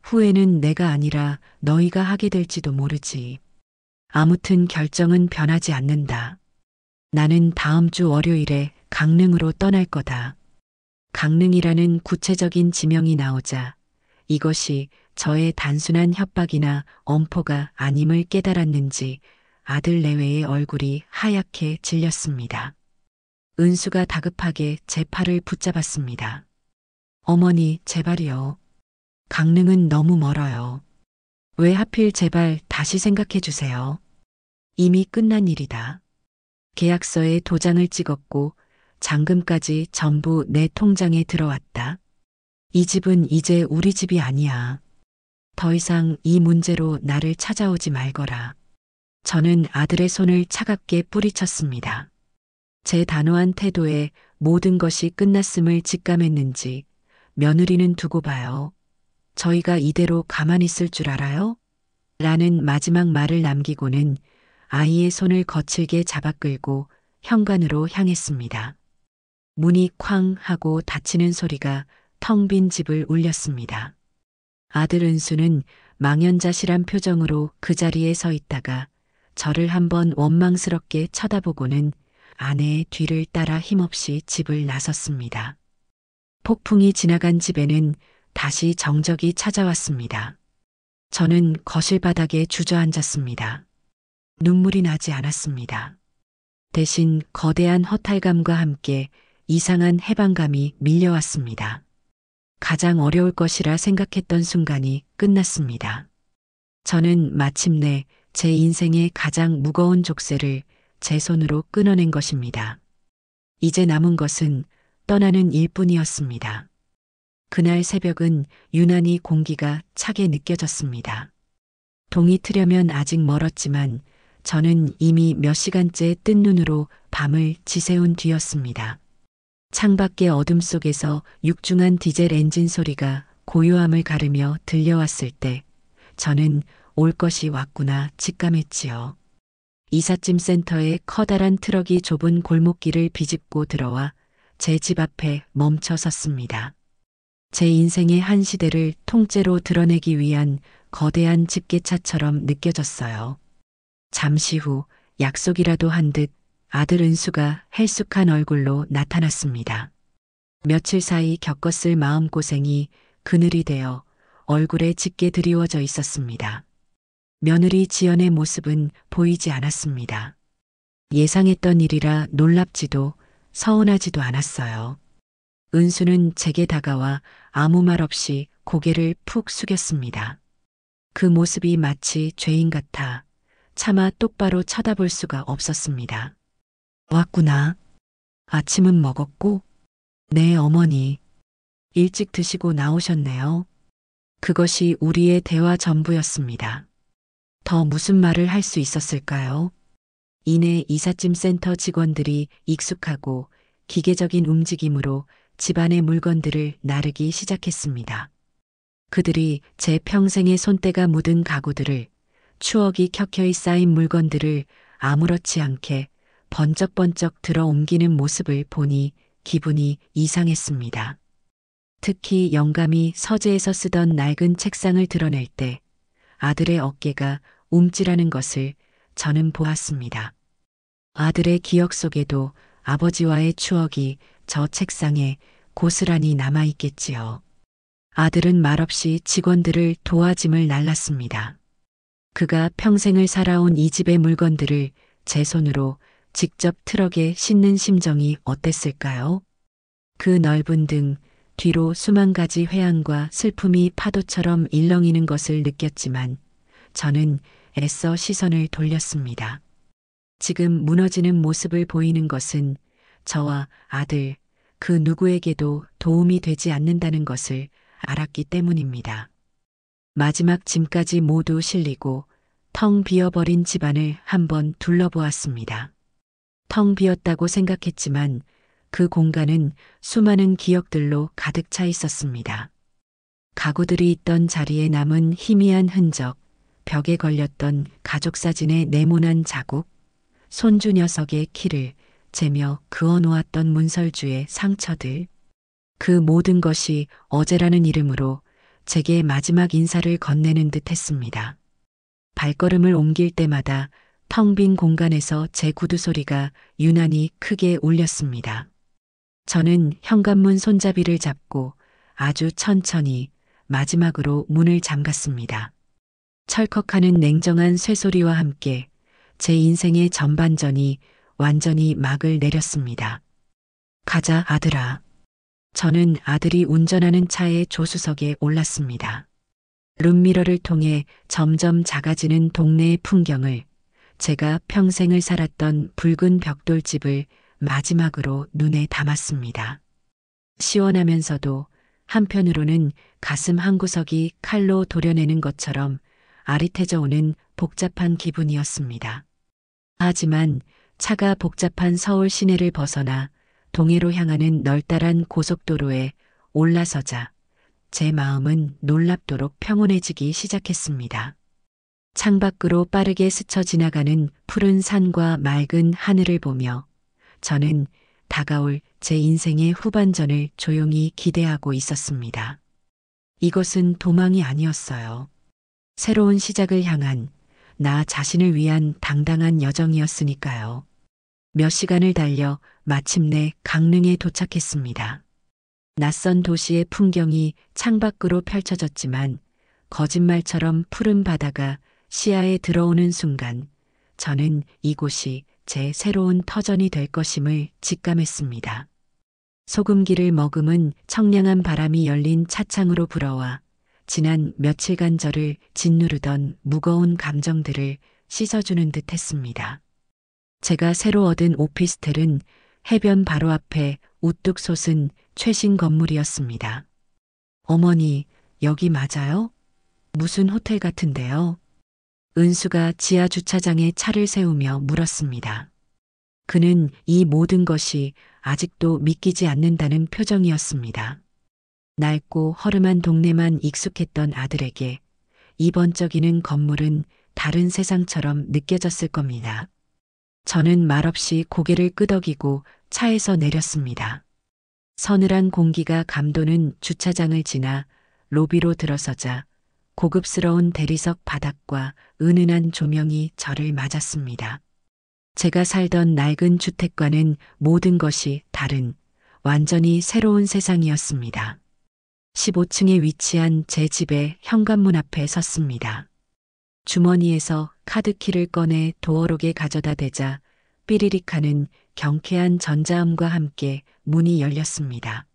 후회는 내가 아니라 너희가 하게 될지도 모르지. 아무튼 결정은 변하지 않는다. 나는 다음 주 월요일에 강릉으로 떠날 거다. 강릉이라는 구체적인 지명이 나오자 이것이 저의 단순한 협박이나 엄포가 아님을 깨달았는지 아들 내외의 얼굴이 하얗게 질렸습니다. 은수가 다급하게 제 팔을 붙잡았습니다. 어머니, 제발이요. 강릉은 너무 멀어요. 왜 하필 제발 다시 생각해 주세요. 이미 끝난 일이다. 계약서에 도장을 찍었고 잔금까지 전부 내 통장에 들어왔다. 이 집은 이제 우리 집이 아니야. 더 이상 이 문제로 나를 찾아오지 말거라. 저는 아들의 손을 차갑게 뿌리쳤습니다. 제 단호한 태도에 모든 것이 끝났음을 직감했는지 며느리는 두고 봐요. 저희가 이대로 가만히 있을 줄 알아요? 라는 마지막 말을 남기고는 아이의 손을 거칠게 잡아 끌고 현관으로 향했습니다. 문이 쾅 하고 닫히는 소리가 텅 빈 집을 울렸습니다. 아들 은수는 망연자실한 표정으로 그 자리에 서 있다가 저를 한번 원망스럽게 쳐다보고는 아내의 뒤를 따라 힘없이 집을 나섰습니다. 폭풍이 지나간 집에는 다시 정적이 찾아왔습니다. 저는 거실 바닥에 주저앉았습니다. 눈물이 나지 않았습니다. 대신 거대한 허탈감과 함께 이상한 해방감이 밀려왔습니다. 가장 어려울 것이라 생각했던 순간이 끝났습니다. 저는 마침내 제 인생의 가장 무거운 족쇄를 제 손으로 끊어낸 것입니다. 이제 남은 것은 떠나는 일뿐이었습니다. 그날 새벽은 유난히 공기가 차게 느껴졌습니다. 동이 트려면 아직 멀었지만 저는 이미 몇 시간째 뜬 눈으로 밤을 지새운 뒤였습니다. 창밖의 어둠 속에서 육중한 디젤 엔진 소리가 고요함을 가르며 들려왔을 때 저는 올 것이 왔구나 직감했지요. 이삿짐 센터의 커다란 트럭이 좁은 골목길을 비집고 들어와 제 집 앞에 멈춰 섰습니다. 제 인생의 한 시대를 통째로 드러내기 위한 거대한 집게차처럼 느껴졌어요. 잠시 후 약속이라도 한 듯 아들 은수가 헬쑥한 얼굴로 나타났습니다. 며칠 사이 겪었을 마음고생이 그늘이 되어 얼굴에 짙게 드리워져 있었습니다. 며느리 지연의 모습은 보이지 않았습니다. 예상했던 일이라 놀랍지도 서운하지도 않았어요. 은수는 제게 다가와 아무 말 없이 고개를 푹 숙였습니다. 그 모습이 마치 죄인 같아 차마 똑바로 쳐다볼 수가 없었습니다. 왔구나. 아침은 먹었고? 네, 어머니. 일찍 드시고 나오셨네요. 그것이 우리의 대화 전부였습니다. 더 무슨 말을 할 수 있었을까요? 이내 이삿짐 센터 직원들이 익숙하고 기계적인 움직임으로 집안의 물건들을 나르기 시작했습니다. 그들이 제 평생의 손때가 묻은 가구들을, 추억이 켜켜이 쌓인 물건들을 아무렇지 않게 번쩍번쩍 들어 옮기는 모습을 보니 기분이 이상했습니다. 특히 영감이 서재에서 쓰던 낡은 책상을 드러낼 때 아들의 어깨가 움찔하는 것을 저는 보았습니다. 아들의 기억 속에도 아버지와의 추억이 저 책상에 고스란히 남아있겠지요. 아들은 말없이 직원들을 도와짐을 날랐습니다. 그가 평생을 살아온 이 집의 물건들을 제 손으로 직접 트럭에 싣는 심정이 어땠을까요? 그 넓은 등 뒤로 수만 가지 회한과 슬픔이 파도처럼 일렁이는 것을 느꼈지만 저는 애써 시선을 돌렸습니다. 지금 무너지는 모습을 보이는 것은 저와 아들, 그 누구에게도 도움이 되지 않는다는 것을 알았기 때문입니다. 마지막 짐까지 모두 실리고 텅 비어버린 집안을 한번 둘러보았습니다. 텅 비었다고 생각했지만 그 공간은 수많은 기억들로 가득 차 있었습니다. 가구들이 있던 자리에 남은 희미한 흔적, 벽에 걸렸던 가족 사진의 네모난 자국, 손주 녀석의 키를 재며 그어놓았던 문설주의 상처들, 그 모든 것이 어제라는 이름으로 제게 마지막 인사를 건네는 듯 했습니다. 발걸음을 옮길 때마다 텅 빈 공간에서 제 구두 소리가 유난히 크게 울렸습니다. 저는 현관문 손잡이를 잡고 아주 천천히 마지막으로 문을 잠갔습니다. 철컥하는 냉정한 쇠소리와 함께 제 인생의 전반전이 완전히 막을 내렸습니다. 가자, 아들아. 저는 아들이 운전하는 차의 조수석에 올랐습니다. 룸미러를 통해 점점 작아지는 동네의 풍경을, 제가 평생을 살았던 붉은 벽돌집을 마지막으로 눈에 담았습니다. 시원하면서도 한편으로는 가슴 한구석이 칼로 도려내는 것처럼 아릿해져 오는 복잡한 기분이었습니다. 하지만 차가 복잡한 서울 시내를 벗어나 동해로 향하는 널따란 고속도로에 올라서자 제 마음은 놀랍도록 평온해지기 시작했습니다. 창밖으로 빠르게 스쳐 지나가는 푸른 산과 맑은 하늘을 보며 저는 다가올 제 인생의 후반전을 조용히 기대하고 있었습니다. 이것은 도망이 아니었어요. 새로운 시작을 향한 나 자신을 위한 당당한 여정이었으니까요. 몇 시간을 달려 마침내 강릉에 도착했습니다. 낯선 도시의 풍경이 창밖으로 펼쳐졌지만 거짓말처럼 푸른 바다가 시야에 들어오는 순간 저는 이곳이 제 새로운 터전이 될 것임을 직감했습니다. 소금기를 머금은 청량한 바람이 열린 차창으로 불어와 지난 며칠간 저를 짓누르던 무거운 감정들을 씻어주는 듯 했습니다. 제가 새로 얻은 오피스텔은 해변 바로 앞에 우뚝 솟은 최신 건물이었습니다. 어머니, 여기 맞아요? 무슨 호텔 같은데요? 은수가 지하 주차장에 차를 세우며 물었습니다. 그는 이 모든 것이 아직도 믿기지 않는다는 표정이었습니다. 낡고 허름한 동네만 익숙했던 아들에게 이 번쩍이는 건물은 다른 세상처럼 느껴졌을 겁니다. 저는 말없이 고개를 끄덕이고 차에서 내렸습니다. 서늘한 공기가 감도는 주차장을 지나 로비로 들어서자 고급스러운 대리석 바닥과 은은한 조명이 저를 맞았습니다. 제가 살던 낡은 주택과는 모든 것이 다른 완전히 새로운 세상이었습니다. 15층에 위치한 제 집의 현관문 앞에 섰습니다. 주머니에서 카드키를 꺼내 도어록에 가져다 대자 삐리릭하는 경쾌한 전자음과 함께 문이 열렸습니다.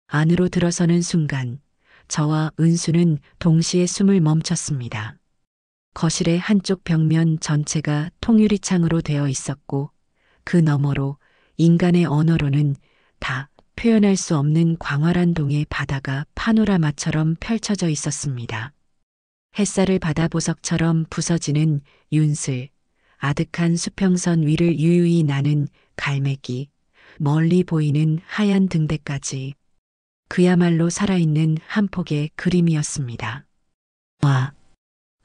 안으로 들어서는 순간 저와 은수는 동시에 숨을 멈췄습니다. 거실의 한쪽 벽면 전체가 통유리창으로 되어 있었고 그 너머로 인간의 언어로는 다 표현할 수 없는 광활한 동의 바다가 파노라마처럼 펼쳐져 있었습니다. 햇살을 바다보석처럼 부서지는 윤슬, 아득한 수평선 위를 유유히 나는 갈매기, 멀리 보이는 하얀 등대까지 그야말로 살아있는 한 폭의 그림이었습니다. 와,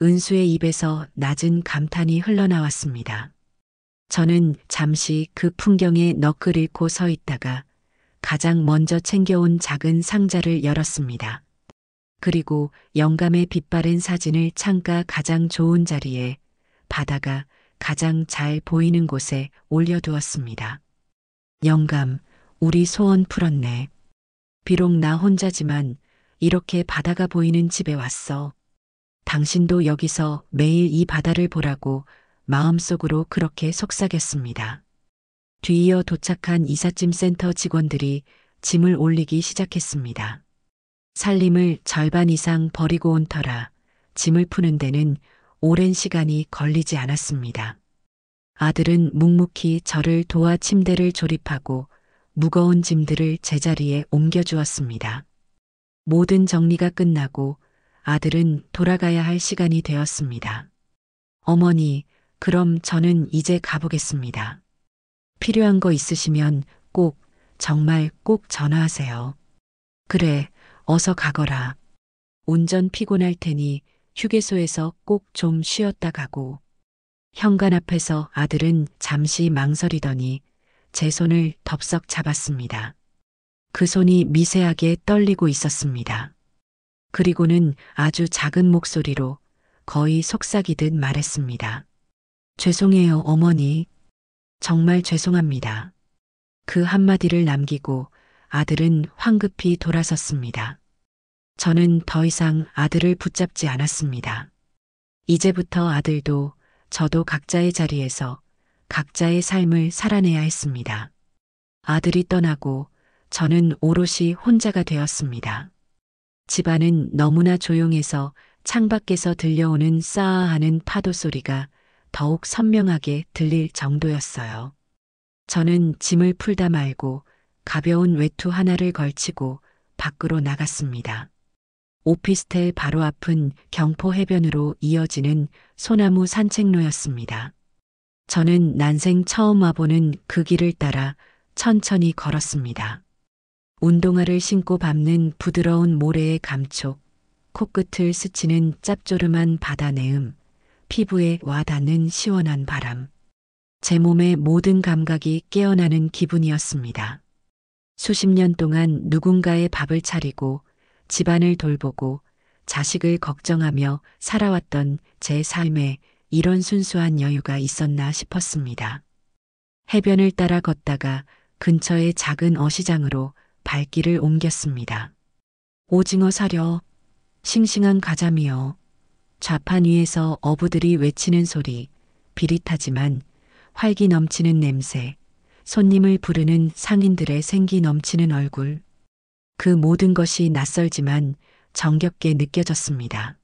은수의 입에서 낮은 감탄이 흘러나왔습니다. 저는 잠시 그 풍경에 넋을 잃고 서 있다가 가장 먼저 챙겨온 작은 상자를 열었습니다. 그리고 영감의 빛바랜 사진을 창가 가장 좋은 자리에, 바다가 가장 잘 보이는 곳에 올려두었습니다. 영감, 우리 소원 풀었네. 비록 나 혼자지만 이렇게 바다가 보이는 집에 왔어. 당신도 여기서 매일 이 바다를 보라고 마음속으로 그렇게 속삭였습니다. 뒤이어 도착한 이삿짐 센터 직원들이 짐을 올리기 시작했습니다. 살림을 절반 이상 버리고 온 터라 짐을 푸는 데는 오랜 시간이 걸리지 않았습니다. 아들은 묵묵히 저를 도와 침대를 조립하고 무거운 짐들을 제자리에 옮겨주었습니다. 모든 정리가 끝나고 아들은 돌아가야 할 시간이 되었습니다. 어머니, 그럼 저는 이제 가보겠습니다. 필요한 거 있으시면 꼭, 정말 꼭 전화하세요. 그래, 어서 가거라. 운전 피곤할 테니 휴게소에서 꼭 좀 쉬었다 가고. 현관 앞에서 아들은 잠시 망설이더니 제 손을 덥석 잡았습니다. 그 손이 미세하게 떨리고 있었습니다. 그리고는 아주 작은 목소리로 거의 속삭이듯 말했습니다. 죄송해요, 어머니. 정말 죄송합니다. 그 한마디를 남기고 아들은 황급히 돌아섰습니다. 저는 더 이상 아들을 붙잡지 않았습니다. 이제부터 아들도 저도 각자의 자리에서 각자의 삶을 살아내야 했습니다. 아들이 떠나고 저는 오롯이 혼자가 되었습니다. 집안은 너무나 조용해서 창밖에서 들려오는 싸아하는 파도 소리가 더욱 선명하게 들릴 정도였어요. 저는 짐을 풀다 말고 가벼운 외투 하나를 걸치고 밖으로 나갔습니다. 오피스텔 바로 앞은 경포 해변으로 이어지는 소나무 산책로였습니다. 저는 난생 처음 와보는 그 길을 따라 천천히 걸었습니다. 운동화를 신고 밟는 부드러운 모래의 감촉, 코끝을 스치는 짭조름한 바다 내음, 피부에 와닿는 시원한 바람. 제 몸의 모든 감각이 깨어나는 기분이었습니다. 수십 년 동안 누군가의 밥을 차리고 집안을 돌보고 자식을 걱정하며 살아왔던 제 삶에 이런 순수한 여유가 있었나 싶었습니다. 해변을 따라 걷다가 근처의 작은 어시장으로 발길을 옮겼습니다. 오징어 사려, 싱싱한 가자미요. 좌판 위에서 어부들이 외치는 소리, 비릿하지만 활기 넘치는 냄새, 손님을 부르는 상인들의 생기 넘치는 얼굴. 그 모든 것이 낯설지만 정겹게 느껴졌습니다.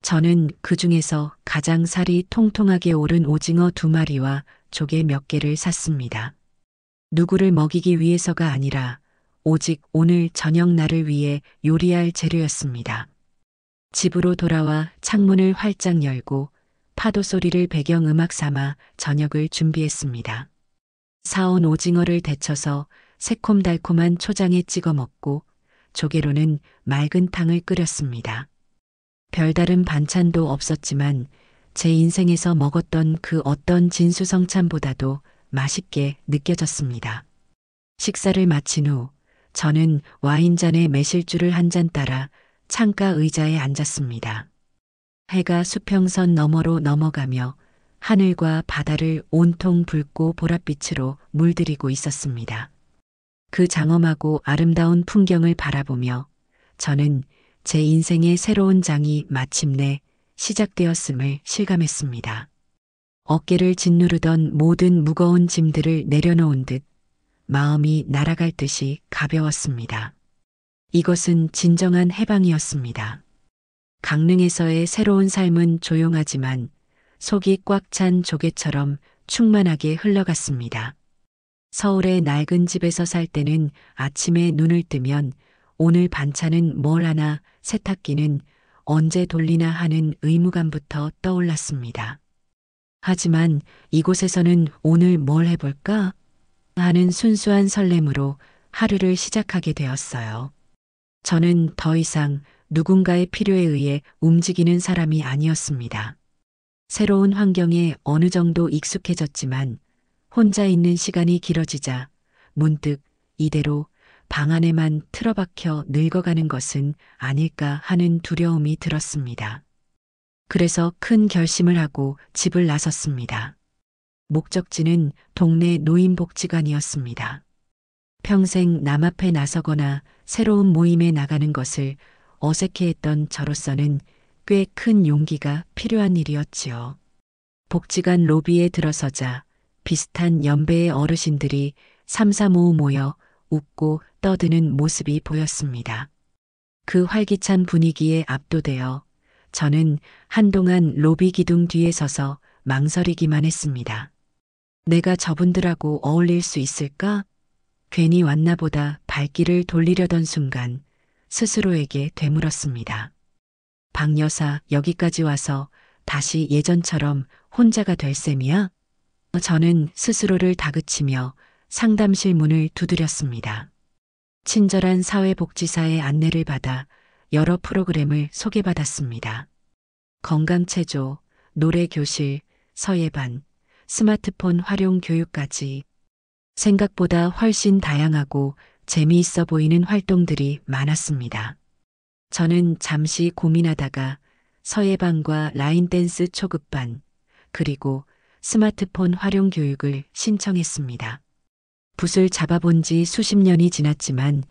저는 그 중에서 가장 살이 통통하게 오른 오징어 2마리와 조개 몇 개를 샀습니다. 누구를 먹이기 위해서가 아니라 오직 오늘 저녁 나를 위해 요리할 재료였습니다. 집으로 돌아와 창문을 활짝 열고 파도 소리를 배경음악 삼아 저녁을 준비했습니다. 사온 오징어를 데쳐서 새콤달콤한 초장에 찍어 먹고 조개로는 맑은 탕을 끓였습니다. 별다른 반찬도 없었지만 제 인생에서 먹었던 그 어떤 진수성찬보다도 맛있게 느껴졌습니다. 식사를 마친 후 저는 와인잔에 매실주를 한 잔 따라 창가 의자에 앉았습니다. 해가 수평선 너머로 넘어가며 하늘과 바다를 온통 붉고 보랏빛으로 물들이고 있었습니다. 그 장엄하고 아름다운 풍경을 바라보며 저는 제 인생의 새로운 장이 마침내 시작되었음을 실감했습니다. 어깨를 짓누르던 모든 무거운 짐들을 내려놓은 듯 마음이 날아갈 듯이 가벼웠습니다. 이것은 진정한 해방이었습니다. 강릉에서의 새로운 삶은 조용하지만 속이 꽉 찬 조개처럼 충만하게 흘러갔습니다. 서울의 낡은 집에서 살 때는 아침에 눈을 뜨면 오늘 반찬은 뭘 하나, 세탁기는 언제 돌리나 하는 의무감부터 떠올랐습니다. 하지만 이곳에서는 오늘 뭘 해볼까? 하는 순수한 설렘으로 하루를 시작하게 되었어요. 저는 더 이상 누군가의 필요에 의해 움직이는 사람이 아니었습니다. 새로운 환경에 어느 정도 익숙해졌지만 혼자 있는 시간이 길어지자 문득 이대로 방 안에만 틀어박혀 늙어가는 것은 아닐까 하는 두려움이 들었습니다. 그래서 큰 결심을 하고 집을 나섰습니다. 목적지는 동네 노인복지관이었습니다. 평생 남 앞에 나서거나 새로운 모임에 나가는 것을 어색해했던 저로서는 꽤 큰 용기가 필요한 일이었지요. 복지관 로비에 들어서자 비슷한 연배의 어르신들이 삼삼오오 모여 웃고 떠드는 모습이 보였습니다. 그 활기찬 분위기에 압도되어 저는 한동안 로비 기둥 뒤에 서서 망설이기만 했습니다. 내가 저분들하고 어울릴 수 있을까? 괜히 왔나 보다 발길을 돌리려던 순간 스스로에게 되물었습니다. 박 여사, 여기까지 와서 다시 예전처럼 혼자가 될 셈이야? 저는 스스로를 다그치며 상담실 문을 두드렸습니다. 친절한 사회복지사의 안내를 받아 여러 프로그램을 소개받았습니다. 건강체조, 노래교실, 서예반, 스마트폰 활용 교육까지 생각보다 훨씬 다양하고 재미있어 보이는 활동들이 많았습니다. 저는 잠시 고민하다가 서예반과 라인댄스 초급반, 그리고 스마트폰 활용 교육을 신청했습니다. 붓을 잡아본 지 수십 년이 지났지만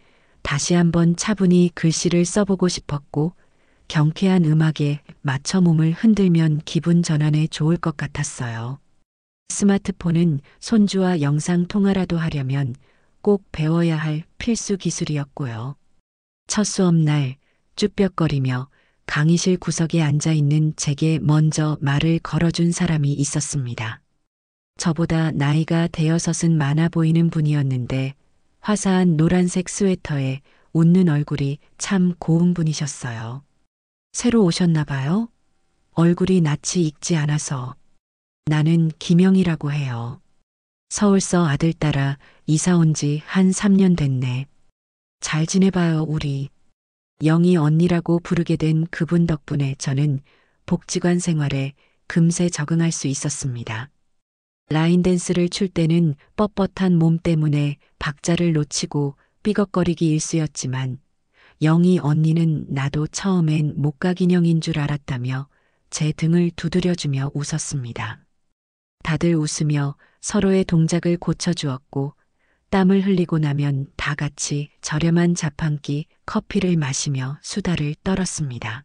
다시 한번 차분히 글씨를 써보고 싶었고 경쾌한 음악에 맞춰 몸을 흔들면 기분 전환에 좋을 것 같았어요. 스마트폰은 손주와 영상 통화라도 하려면 꼭 배워야 할 필수 기술이었고요. 첫 수업날 쭈뼛거리며 강의실 구석에 앉아있는 제게 먼저 말을 걸어준 사람이 있었습니다. 저보다 나이가 대여섯은 많아 보이는 분이었는데 화사한 노란색 스웨터에 웃는 얼굴이 참 고운 분이셨어요. 새로 오셨나 봐요? 얼굴이 낯이 익지 않아서. 나는 김영이라고 해요. 서울서 아들 따라 이사 온 지 한 3년 됐네. 잘 지내봐요, 우리. 영희 언니라고 부르게 된 그분 덕분에 저는 복지관 생활에 금세 적응할 수 있었습니다. 라인 댄스를 출 때는 뻣뻣한 몸 때문에 박자를 놓치고 삐걱거리기 일쑤였지만 영희 언니는 나도 처음엔 목각인형인 줄 알았다며 제 등을 두드려주며 웃었습니다. 다들 웃으며 서로의 동작을 고쳐주었고 땀을 흘리고 나면 다 같이 저렴한 자판기 커피를 마시며 수다를 떨었습니다.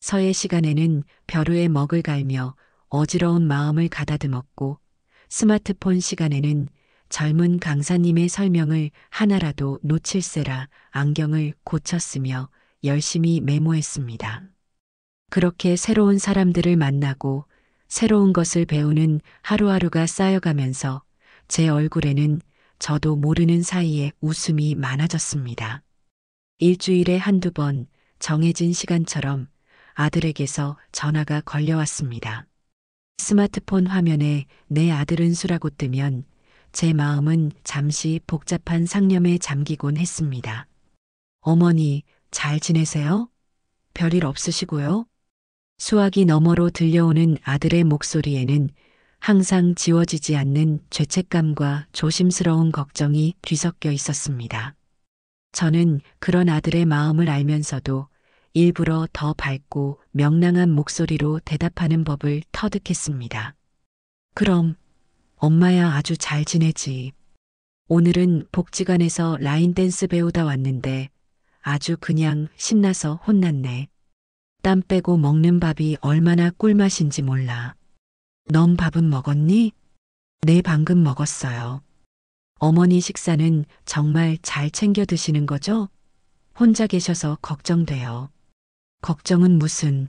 서예 시간에는 벼루에 먹을 갈며 어지러운 마음을 가다듬었고 스마트폰 시간에는 젊은 강사님의 설명을 하나라도 놓칠세라 안경을 고쳤으며 열심히 메모했습니다. 그렇게 새로운 사람들을 만나고 새로운 것을 배우는 하루하루가 쌓여가면서 제 얼굴에는 저도 모르는 사이에 웃음이 많아졌습니다. 일주일에 한두 번 정해진 시간처럼 아들에게서 전화가 걸려왔습니다. 스마트폰 화면에 내 아들은 수라고 뜨면 제 마음은 잠시 복잡한 상념에 잠기곤 했습니다. 어머니, 잘 지내세요? 별일 없으시고요? 수화기 너머로 들려오는 아들의 목소리에는 항상 지워지지 않는 죄책감과 조심스러운 걱정이 뒤섞여 있었습니다. 저는 그런 아들의 마음을 알면서도 일부러 더 밝고 명랑한 목소리로 대답하는 법을 터득했습니다. 그럼 엄마야 아주 잘 지내지. 오늘은 복지관에서 라인 댄스 배우다 왔는데 아주 그냥 신나서 혼났네. 땀 빼고 먹는 밥이 얼마나 꿀맛인지 몰라. 넌 밥은 먹었니? 네, 방금 먹었어요. 어머니 식사는 정말 잘 챙겨 드시는 거죠? 혼자 계셔서 걱정돼요. 걱정은 무슨.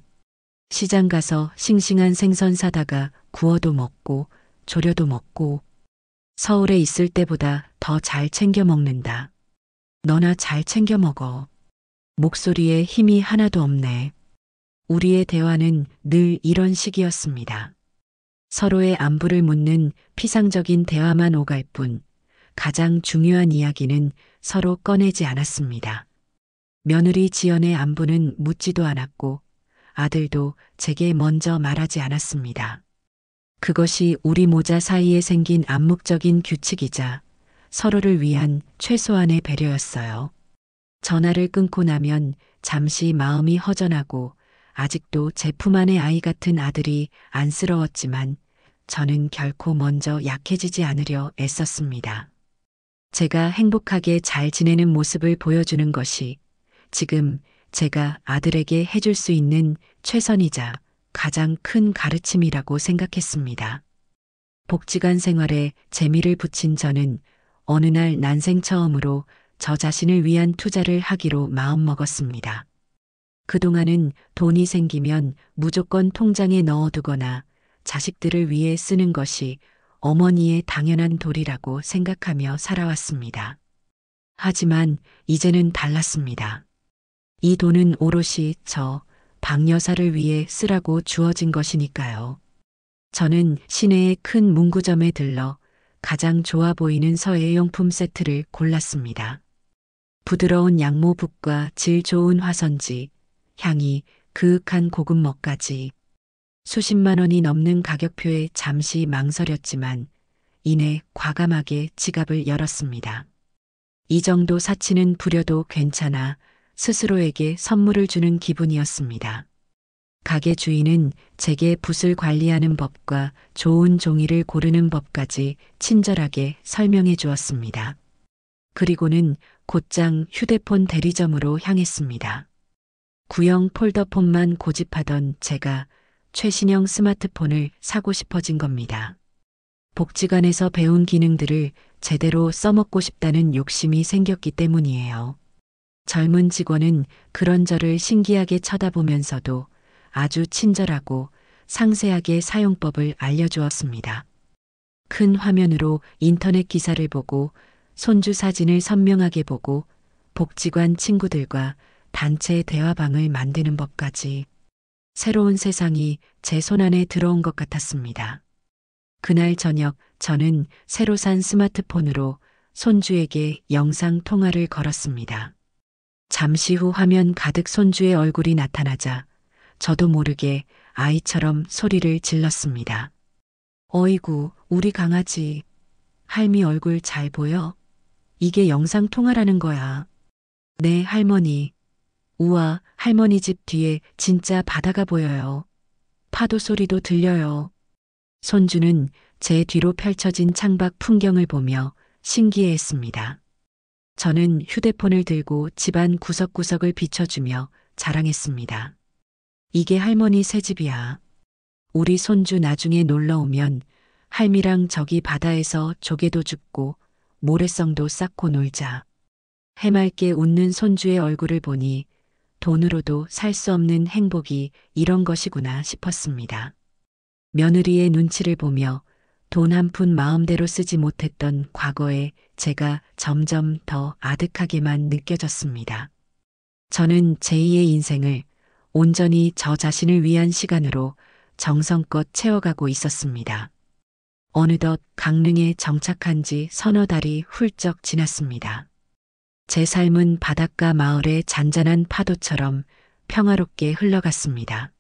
시장 가서 싱싱한 생선 사다가 구워도 먹고 조려도 먹고 서울에 있을 때보다 더 잘 챙겨 먹는다. 너나 잘 챙겨 먹어. 목소리에 힘이 하나도 없네. 우리의 대화는 늘 이런 식이었습니다. 서로의 안부를 묻는 피상적인 대화만 오갈 뿐 가장 중요한 이야기는 서로 꺼내지 않았습니다. 며느리 지연의 안부는 묻지도 않았고 아들도 제게 먼저 말하지 않았습니다. 그것이 우리 모자 사이에 생긴 암묵적인 규칙이자 서로를 위한 최소한의 배려였어요. 전화를 끊고 나면 잠시 마음이 허전하고 아직도 제 품 안의 아이 같은 아들이 안쓰러웠지만 저는 결코 먼저 약해지지 않으려 애썼습니다. 제가 행복하게 잘 지내는 모습을 보여주는 것이 지금 제가 아들에게 해줄 수 있는 최선이자 가장 큰 가르침이라고 생각했습니다. 복지관 생활에 재미를 붙인 저는 어느 날 난생 처음으로 저 자신을 위한 투자를 하기로 마음먹었습니다. 그동안은 돈이 생기면 무조건 통장에 넣어두거나 자식들을 위해 쓰는 것이 어머니의 당연한 도리라고 생각하며 살아왔습니다. 하지만 이제는 달랐습니다. 이 돈은 오롯이 저 박여사를 위해 쓰라고 주어진 것이니까요. 저는 시내의 큰 문구점에 들러 가장 좋아 보이는 서예용품 세트를 골랐습니다. 부드러운 양모붓과 질 좋은 화선지, 향이 그윽한 고급 먹까지 수십만 원이 넘는 가격표에 잠시 망설였지만 이내 과감하게 지갑을 열었습니다. 이 정도 사치는 부려도 괜찮아 스스로에게 선물을 주는 기분이었습니다. 가게 주인은 제게 붓을 관리하는 법과 좋은 종이를 고르는 법까지 친절하게 설명해 주었습니다. 그리고는 곧장 휴대폰 대리점으로 향했습니다. 구형 폴더폰만 고집하던 제가 최신형 스마트폰을 사고 싶어진 겁니다. 복지관에서 배운 기능들을 제대로 써먹고 싶다는 욕심이 생겼기 때문이에요. 젊은 직원은 그런 저를 신기하게 쳐다보면서도 아주 친절하고 상세하게 사용법을 알려주었습니다. 큰 화면으로 인터넷 기사를 보고 손주 사진을 선명하게 보고 복지관 친구들과 단체 대화방을 만드는 법까지 새로운 세상이 제 손안에 들어온 것 같았습니다. 그날 저녁 저는 새로 산 스마트폰으로 손주에게 영상 통화를 걸었습니다. 잠시 후 화면 가득 손주의 얼굴이 나타나자 저도 모르게 아이처럼 소리를 질렀습니다. 어이구, 우리 강아지. 할미 얼굴 잘 보여? 이게 영상 통화라는 거야. 네, 할머니. 우와, 할머니 집 뒤에 진짜 바다가 보여요. 파도 소리도 들려요. 손주는 제 뒤로 펼쳐진 창밖 풍경을 보며 신기해했습니다. 저는 휴대폰을 들고 집안 구석구석을 비춰주며 자랑했습니다. 이게 할머니 새 집이야. 우리 손주 나중에 놀러 오면 할미랑 저기 바다에서 조개도 줍고 모래성도 쌓고 놀자. 해맑게 웃는 손주의 얼굴을 보니 돈으로도 살 수 없는 행복이 이런 것이구나 싶었습니다. 며느리의 눈치를 보며 돈 한 푼 마음대로 쓰지 못했던 과거에 제가 점점 더 아득하게만 느껴졌습니다. 저는 제2의 인생을 온전히 저 자신을 위한 시간으로 정성껏 채워가고 있었습니다. 어느덧 강릉에 정착한 지 서너 달이 훌쩍 지났습니다. 제 삶은 바닷가 마을의 잔잔한 파도처럼 평화롭게 흘러갔습니다.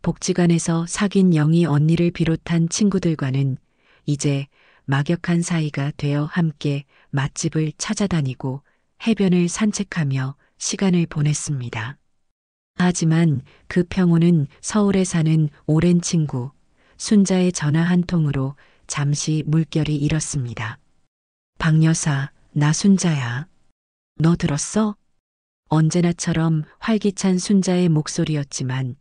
복지관에서 사귄 영희 언니를 비롯한 친구들과는 이제 막역한 사이가 되어 함께 맛집을 찾아다니고 해변을 산책하며 시간을 보냈습니다. 하지만 그 평온은 서울에 사는 오랜 친구 순자의 전화 한 통으로 잠시 물결이 일었습니다. 박 여사, 나 순자야. 너 들었어? 언제나처럼 활기찬 순자의 목소리였지만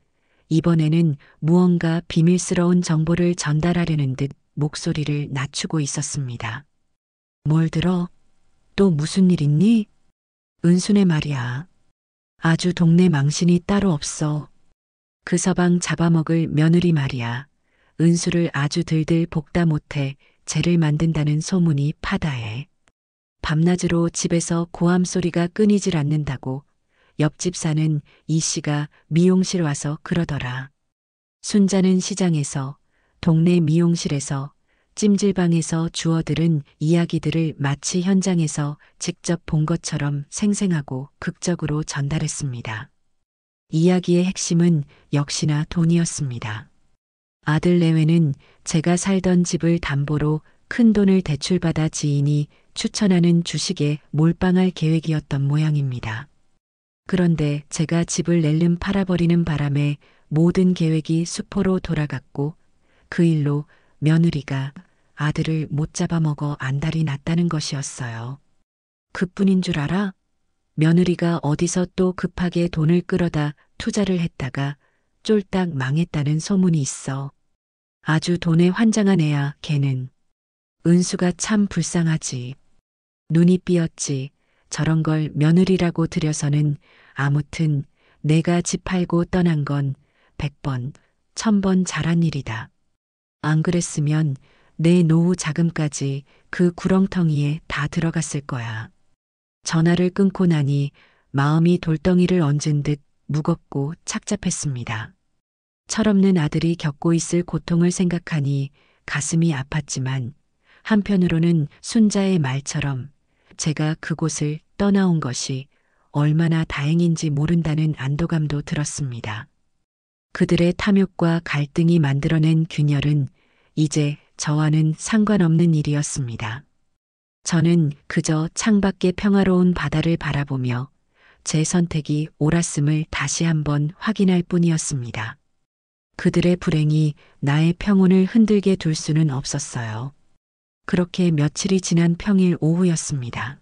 이번에는 무언가 비밀스러운 정보를 전달하려는 듯 목소리를 낮추고 있었습니다. 뭘 들어? 또 무슨 일 있니? 은순의 말이야. 아주 동네 망신이 따로 없어. 그 서방 잡아먹을 며느리 말이야. 은수를 아주 들들 볶다 못해 죄를 만든다는 소문이 파다해. 밤낮으로 집에서 고함 소리가 끊이질 않는다고 옆집 사는 이 씨가 미용실 와서 그러더라. 순자는 시장에서, 동네 미용실에서, 찜질방에서 주워들은 이야기들을 마치 현장에서 직접 본 것처럼 생생하고 극적으로 전달했습니다. 이야기의 핵심은 역시나 돈이었습니다. 아들 내외는 제가 살던 집을 담보로 큰 돈을 대출받아 지인이 추천하는 주식에 몰빵할 계획이었던 모양입니다. 그런데 제가 집을 낼름 팔아버리는 바람에 모든 계획이 수포로 돌아갔고 그 일로 며느리가 아들을 못 잡아먹어 안달이 났다는 것이었어요. 그뿐인 줄 알아? 며느리가 어디서 또 급하게 돈을 끌어다 투자를 했다가 쫄딱 망했다는 소문이 있어. 아주 돈에 환장한 애야, 걔는. 은수가 참 불쌍하지. 눈이 삐었지. 저런 걸 며느리라고 들여서는 아무튼 내가 집 팔고 떠난 건 100번, 1000번 잘한 일이다. 안 그랬으면 내 노후 자금까지 그 구렁텅이에 다 들어갔을 거야. 전화를 끊고 나니 마음이 돌덩이를 얹은 듯 무겁고 착잡했습니다. 철없는 아들이 겪고 있을 고통을 생각하니 가슴이 아팠지만 한편으로는 순자의 말처럼 제가 그곳을 떠나온 것이 얼마나 다행인지 모른다는 안도감도 들었습니다. 그들의 탐욕과 갈등이 만들어낸 균열은 이제 저와는 상관없는 일이었습니다. 저는 그저 창밖의 평화로운 바다를 바라보며 제 선택이 옳았음을 다시 한번 확인할 뿐이었습니다. 그들의 불행이 나의 평온을 흔들게 둘 수는 없었어요. 그렇게 며칠이 지난 평일 오후였습니다.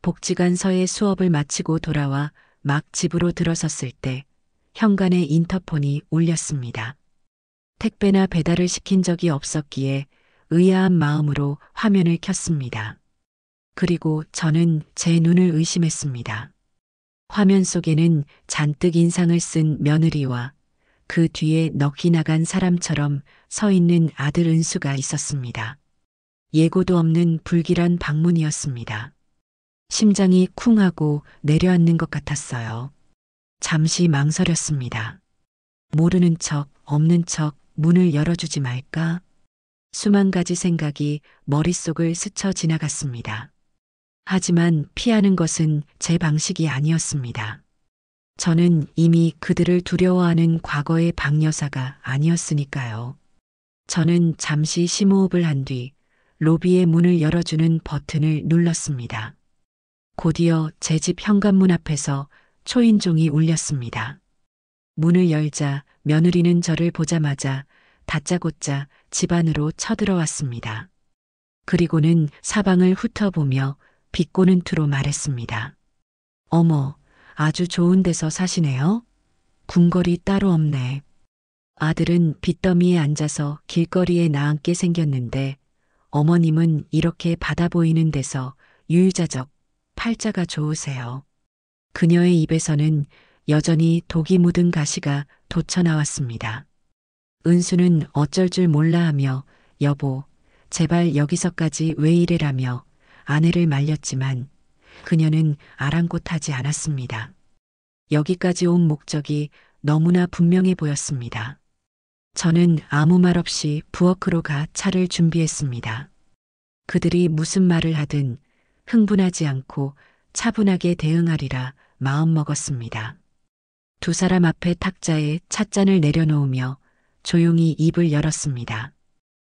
복지관서의 수업을 마치고 돌아와 막 집으로 들어섰을 때 현관의 인터폰이 울렸습니다. 택배나 배달을 시킨 적이 없었기에 의아한 마음으로 화면을 켰습니다. 그리고 저는 제 눈을 의심했습니다. 화면 속에는 잔뜩 인상을 쓴 며느리와 그 뒤에 넋이 나간 사람처럼 서 있는 아들 은수가 있었습니다. 예고도 없는 불길한 방문이었습니다. 심장이 쿵하고 내려앉는 것 같았어요. 잠시 망설였습니다. 모르는 척, 없는 척 문을 열어주지 말까? 수만 가지 생각이 머릿속을 스쳐 지나갔습니다. 하지만 피하는 것은 제 방식이 아니었습니다. 저는 이미 그들을 두려워하는 과거의 박여사가 아니었으니까요. 저는 잠시 심호흡을 한 뒤 로비의 문을 열어주는 버튼을 눌렀습니다. 곧이어 제 집 현관문 앞에서 초인종이 울렸습니다. 문을 열자 며느리는 저를 보자마자 다짜고짜 집 안으로 쳐들어왔습니다. 그리고는 사방을 훑어보며 비꼬는 투로 말했습니다. 어머, 아주 좋은 데서 사시네요? 궁궐이 따로 없네. 아들은 빚더미에 앉아서 길거리에 나앉게 생겼는데 어머님은 이렇게 바다 보이는 데서 유유자적 팔자가 좋으세요. 그녀의 입에서는 여전히 독이 묻은 가시가 돋쳐나왔습니다. 은수는 어쩔 줄 몰라 하며 여보, 제발 여기서까지 왜 이래라며 아내를 말렸지만 그녀는 아랑곳하지 않았습니다. 여기까지 온 목적이 너무나 분명해 보였습니다. 저는 아무 말 없이 부엌으로 가 차를 준비했습니다. 그들이 무슨 말을 하든 흥분하지 않고 차분하게 대응하리라 마음먹었습니다. 두 사람 앞에 탁자에 찻잔을 내려놓으며 조용히 입을 열었습니다.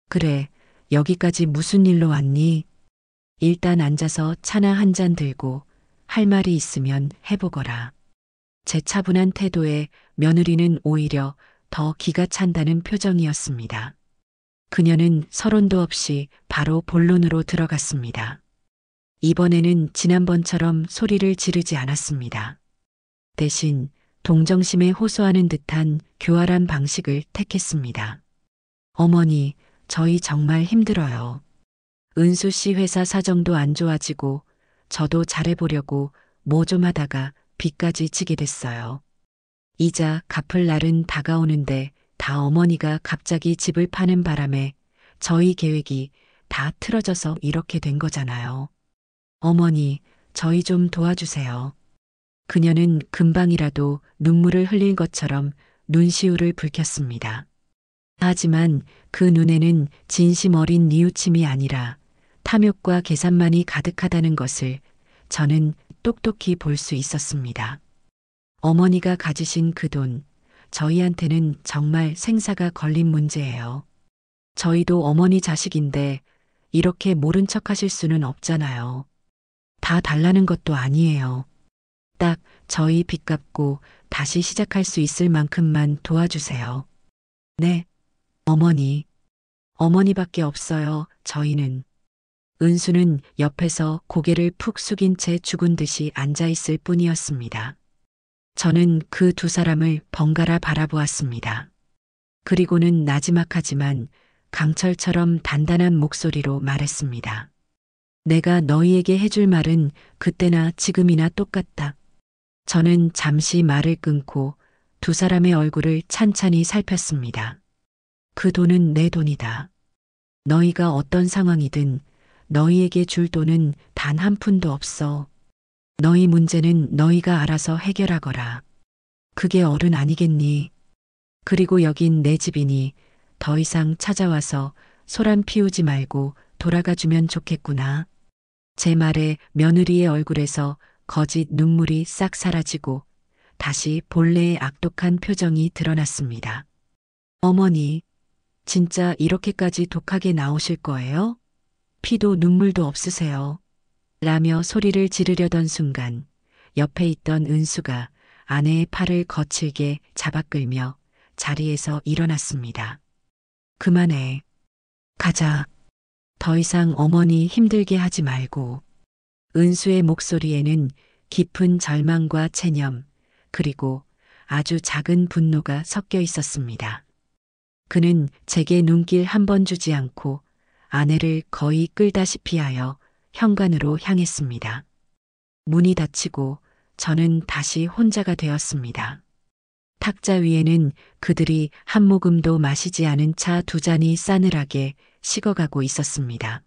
그래, 여기까지 무슨 일로 왔니? 일단 앉아서 차나 한 잔 들고 할 말이 있으면 해보거라. 제 차분한 태도에 며느리는 오히려 더 기가 찬다는 표정이었습니다. 그녀는 서론도 없이 바로 본론으로 들어갔습니다. 이번에는 지난번처럼 소리를 지르지 않았습니다. 대신 동정심에 호소하는 듯한 교활한 방식을 택했습니다. 어머니, 저희 정말 힘들어요. 은수 씨 회사 사정도 안 좋아지고 저도 잘해보려고 뭐 좀 하다가 빚까지 지게 됐어요. 이자 갚을 날은 다가오는데 다 어머니가 갑자기 집을 파는 바람에 저희 계획이 다 틀어져서 이렇게 된 거잖아요. 어머니, 저희 좀 도와주세요. 그녀는 금방이라도 눈물을 흘릴 것처럼 눈시울을 붉혔습니다. 하지만 그 눈에는 진심 어린 뉘우침이 아니라 탐욕과 계산만이 가득하다는 것을 저는 똑똑히 볼 수 있었습니다. 어머니가 가지신 그 돈, 저희한테는 정말 생사가 걸린 문제예요. 저희도 어머니 자식인데 이렇게 모른 척 하실 수는 없잖아요. 다 달라는 것도 아니에요. 딱 저희 빚 갚고 다시 시작할 수 있을 만큼만 도와주세요. 네, 어머니. 어머니밖에 없어요, 저희는. 은수는 옆에서 고개를 푹 숙인 채 죽은 듯이 앉아있을 뿐이었습니다. 저는 그 두 사람을 번갈아 바라보았습니다. 그리고는 나지막하지만 강철처럼 단단한 목소리로 말했습니다. 내가 너희에게 해줄 말은 그때나 지금이나 똑같다. 저는 잠시 말을 끊고 두 사람의 얼굴을 찬찬히 살폈습니다. 그 돈은 내 돈이다. 너희가 어떤 상황이든 너희에게 줄 돈은 단 한 푼도 없어. 너희 문제는 너희가 알아서 해결하거라. 그게 어른 아니겠니? 그리고 여긴 내 집이니 더 이상 찾아와서 소란 피우지 말고 돌아가 주면 좋겠구나. 제 말에 며느리의 얼굴에서 거짓 눈물이 싹 사라지고 다시 본래의 악독한 표정이 드러났습니다. 어머니, 진짜 이렇게까지 독하게 나오실 거예요? 피도 눈물도 없으세요. 라며 소리를 지르려던 순간 옆에 있던 은수가 아내의 팔을 거칠게 잡아 끌며 자리에서 일어났습니다. 그만해. 가자. 더 이상 어머니 힘들게 하지 말고. 은수의 목소리에는 깊은 절망과 체념, 그리고 아주 작은 분노가 섞여 있었습니다. 그는 제게 눈길 한 번 주지 않고 아내를 거의 끌다시피 하여 현관으로 향했습니다. 문이 닫히고 저는 다시 혼자가 되었습니다. 탁자 위에는 그들이 한 모금도 마시지 않은 차 두 잔이 싸늘하게 식어가고 있었습니다.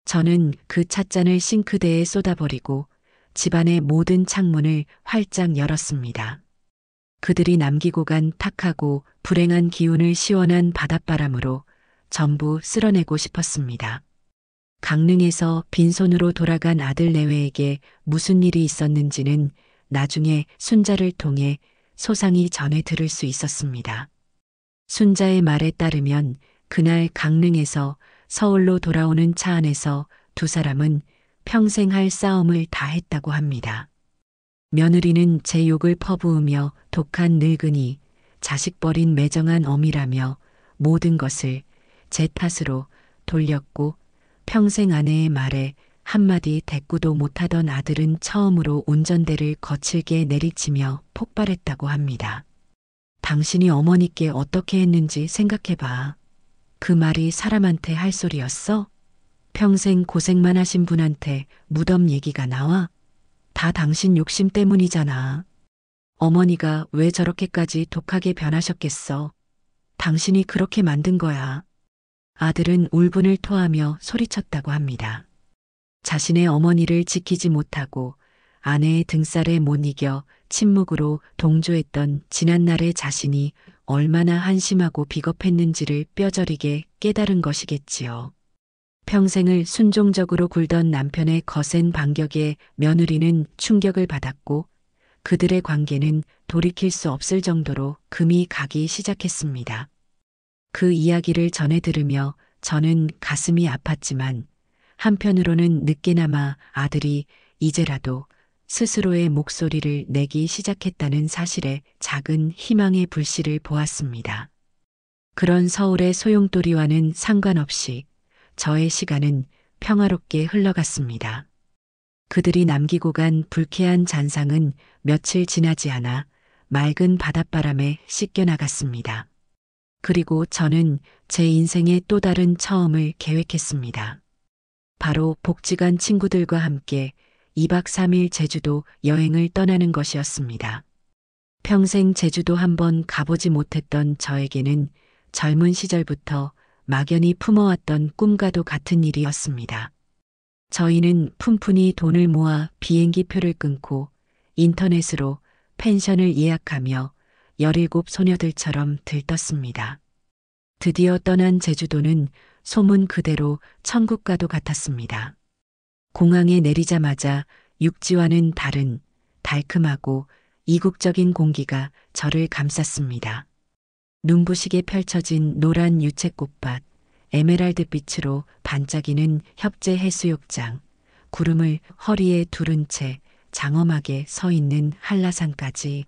저는 그 찻잔을 싱크대에 쏟아버리고 집안의 모든 창문을 활짝 열었습니다. 그들이 남기고 간 탁하고 불행한 기운을 시원한 바닷바람으로 전부 쓸어내고 싶었습니다. 강릉에서 빈손으로 돌아간 아들 내외에게 무슨 일이 있었는지는 나중에 순자를 통해 소상히 전해 들을 수 있었습니다. 순자의 말에 따르면 그날 강릉에서 서울로 돌아오는 차 안에서 두 사람은 평생 할 싸움을 다 했다고 합니다. 며느리는 제 욕을 퍼부으며 독한 늙은이, 자식 버린 매정한 어미라며 모든 것을 제 탓으로 돌렸고 평생 아내의 말에 한마디 대꾸도 못하던 아들은 처음으로 운전대를 거칠게 내리치며 폭발했다고 합니다. 당신이 어머니께 어떻게 했는지 생각해봐. 그 말이 사람한테 할 소리였어? 평생 고생만 하신 분한테 무덤 얘기가 나와? 다 당신 욕심 때문이잖아. 어머니가 왜 저렇게까지 독하게 변하셨겠어? 당신이 그렇게 만든 거야. 아들은 울분을 토하며 소리쳤다고 합니다. 자신의 어머니를 지키지 못하고 아내의 등살에 못 이겨 침묵으로 동조했던 지난날의 자신이 얼마나 한심하고 비겁했는지를 뼈저리게 깨달은 것이겠지요. 평생을 순종적으로 굴던 남편의 거센 반격에 며느리는 충격을 받았고 그들의 관계는 돌이킬 수 없을 정도로 금이 가기 시작했습니다. 그 이야기를 전해 들으며 저는 가슴이 아팠지만 한편으로는 늦게나마 아들이 이제라도 스스로의 목소리를 내기 시작했다는 사실에 작은 희망의 불씨를 보았습니다. 그런 서울의 소용돌이와는 상관없이 저의 시간은 평화롭게 흘러갔습니다. 그들이 남기고 간 불쾌한 잔상은 며칠 지나지 않아 맑은 바닷바람에 씻겨나갔습니다. 그리고 저는 제 인생의 또 다른 처음을 계획했습니다. 바로 복지관 친구들과 함께 2박 3일 제주도 여행을 떠나는 것이었습니다. 평생 제주도 한번 가보지 못했던 저에게는 젊은 시절부터 막연히 품어왔던 꿈과도 같은 일이었습니다. 저희는 푼푼히 돈을 모아 비행기 표를 끊고 인터넷으로 펜션을 예약하며 17 소녀들처럼 들떴습니다. 드디어 떠난 제주도는 소문 그대로 천국과도 같았습니다. 공항에 내리자마자 육지와는 다른 달콤하고 이국적인 공기가 저를 감쌌습니다. 눈부시게 펼쳐진 노란 유채꽃밭, 에메랄드 빛으로 반짝이는 협재 해수욕장, 구름을 허리에 두른 채 장엄하게 서 있는 한라산까지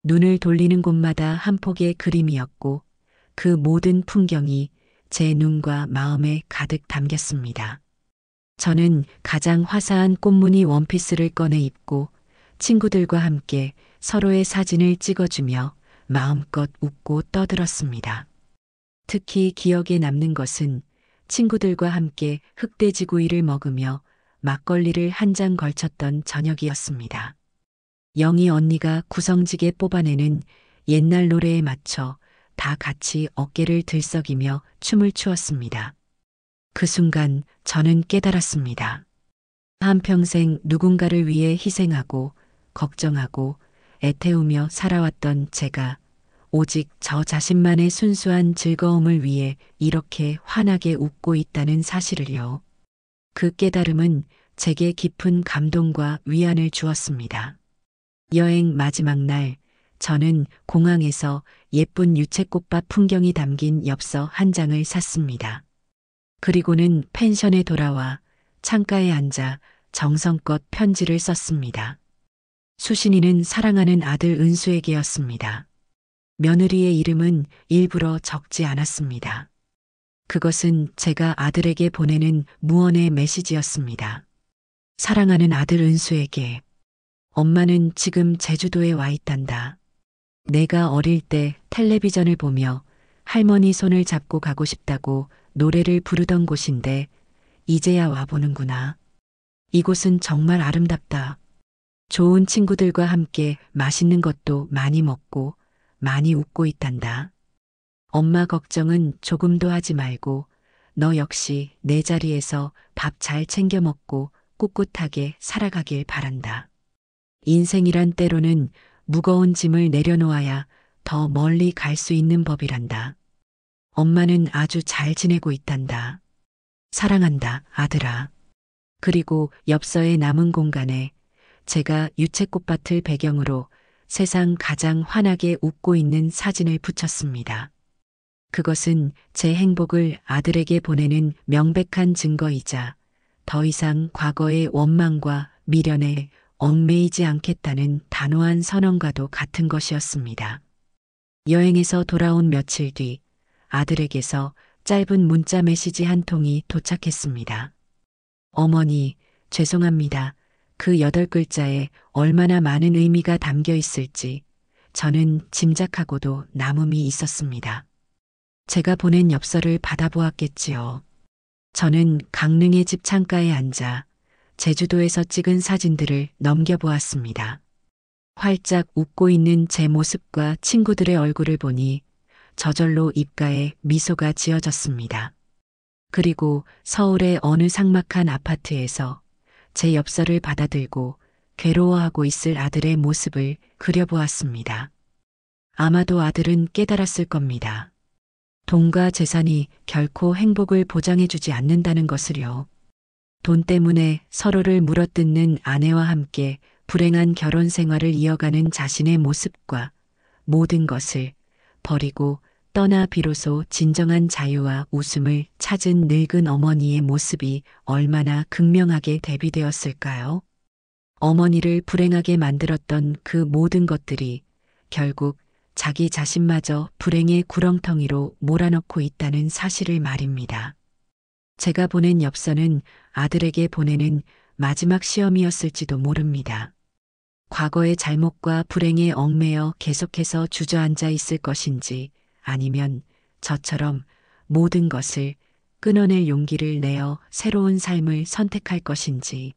눈을 돌리는 곳마다 한 폭의 그림이었고 그 모든 풍경이 제 눈과 마음에 가득 담겼습니다. 저는 가장 화사한 꽃무늬 원피스를 꺼내 입고 친구들과 함께 서로의 사진을 찍어주며 마음껏 웃고 떠들었습니다. 특히 기억에 남는 것은 친구들과 함께 흑돼지구이를 먹으며 막걸리를 한 잔 걸쳤던 저녁이었습니다. 영희 언니가 구성지게 뽑아내는 옛날 노래에 맞춰 다 같이 어깨를 들썩이며 춤을 추었습니다. 그 순간 저는 깨달았습니다. 한평생 누군가를 위해 희생하고 걱정하고 애태우며 살아왔던 제가 오직 저 자신만의 순수한 즐거움을 위해 이렇게 환하게 웃고 있다는 사실을요. 그 깨달음은 제게 깊은 감동과 위안을 주었습니다. 여행 마지막 날, 저는 공항에서 예쁜 유채꽃밭 풍경이 담긴 엽서 한 장을 샀습니다. 그리고는 펜션에 돌아와 창가에 앉아 정성껏 편지를 썼습니다. 수신이는 사랑하는 아들 은수에게였습니다. 며느리의 이름은 일부러 적지 않았습니다. 그것은 제가 아들에게 보내는 무언의 메시지였습니다. 사랑하는 아들 은수에게. 엄마는 지금 제주도에 와 있단다. 내가 어릴 때 텔레비전을 보며 할머니 손을 잡고 가고 싶다고 노래를 부르던 곳인데 이제야 와보는구나. 이곳은 정말 아름답다. 좋은 친구들과 함께 맛있는 것도 많이 먹고 많이 웃고 있단다. 엄마 걱정은 조금도 하지 말고 너 역시 내 자리에서 밥 잘 챙겨 먹고 꿋꿋하게 살아가길 바란다. 인생이란 때로는 무거운 짐을 내려놓아야 더 멀리 갈 수 있는 법이란다. 엄마는 아주 잘 지내고 있단다. 사랑한다, 아들아. 그리고 엽서의 남은 공간에 제가 유채꽃밭을 배경으로 세상 가장 환하게 웃고 있는 사진을 붙였습니다. 그것은 제 행복을 아들에게 보내는 명백한 증거이자 더 이상 과거의 원망과 미련에 얽매이지 않겠다는 단호한 선언과도 같은 것이었습니다. 여행에서 돌아온 며칠 뒤 아들에게서 짧은 문자 메시지 한 통이 도착했습니다. 어머니, 죄송합니다. 그 8글자에 얼마나 많은 의미가 담겨 있을지 저는 짐작하고도 남음이 있었습니다. 제가 보낸 엽서를 받아보았겠지요. 저는 강릉의 집 창가에 앉아 제주도에서 찍은 사진들을 넘겨보았습니다. 활짝 웃고 있는 제 모습과 친구들의 얼굴을 보니 저절로 입가에 미소가 지어졌습니다. 그리고 서울의 어느 삭막한 아파트에서 제 엽서를 받아들고 괴로워하고 있을 아들의 모습을 그려보았습니다. 아마도 아들은 깨달았을 겁니다. 돈과 재산이 결코 행복을 보장해주지 않는다는 것을요. 돈 때문에 서로를 물어뜯는 아내와 함께 불행한 결혼 생활을 이어가는 자신의 모습과 모든 것을 버리고 떠나 비로소 진정한 자유와 웃음을 찾은 늙은 어머니의 모습이 얼마나 극명하게 대비되었을까요? 어머니를 불행하게 만들었던 그 모든 것들이 결국 자기 자신마저 불행의 구렁텅이로 몰아넣고 있다는 사실을 말입니다. 제가 보낸 엽서는 아들에게 보내는 마지막 시험이었을지도 모릅니다. 과거의 잘못과 불행에 얽매여 계속해서 주저앉아 있을 것인지 아니면 저처럼 모든 것을 끊어낼 용기를 내어 새로운 삶을 선택할 것인지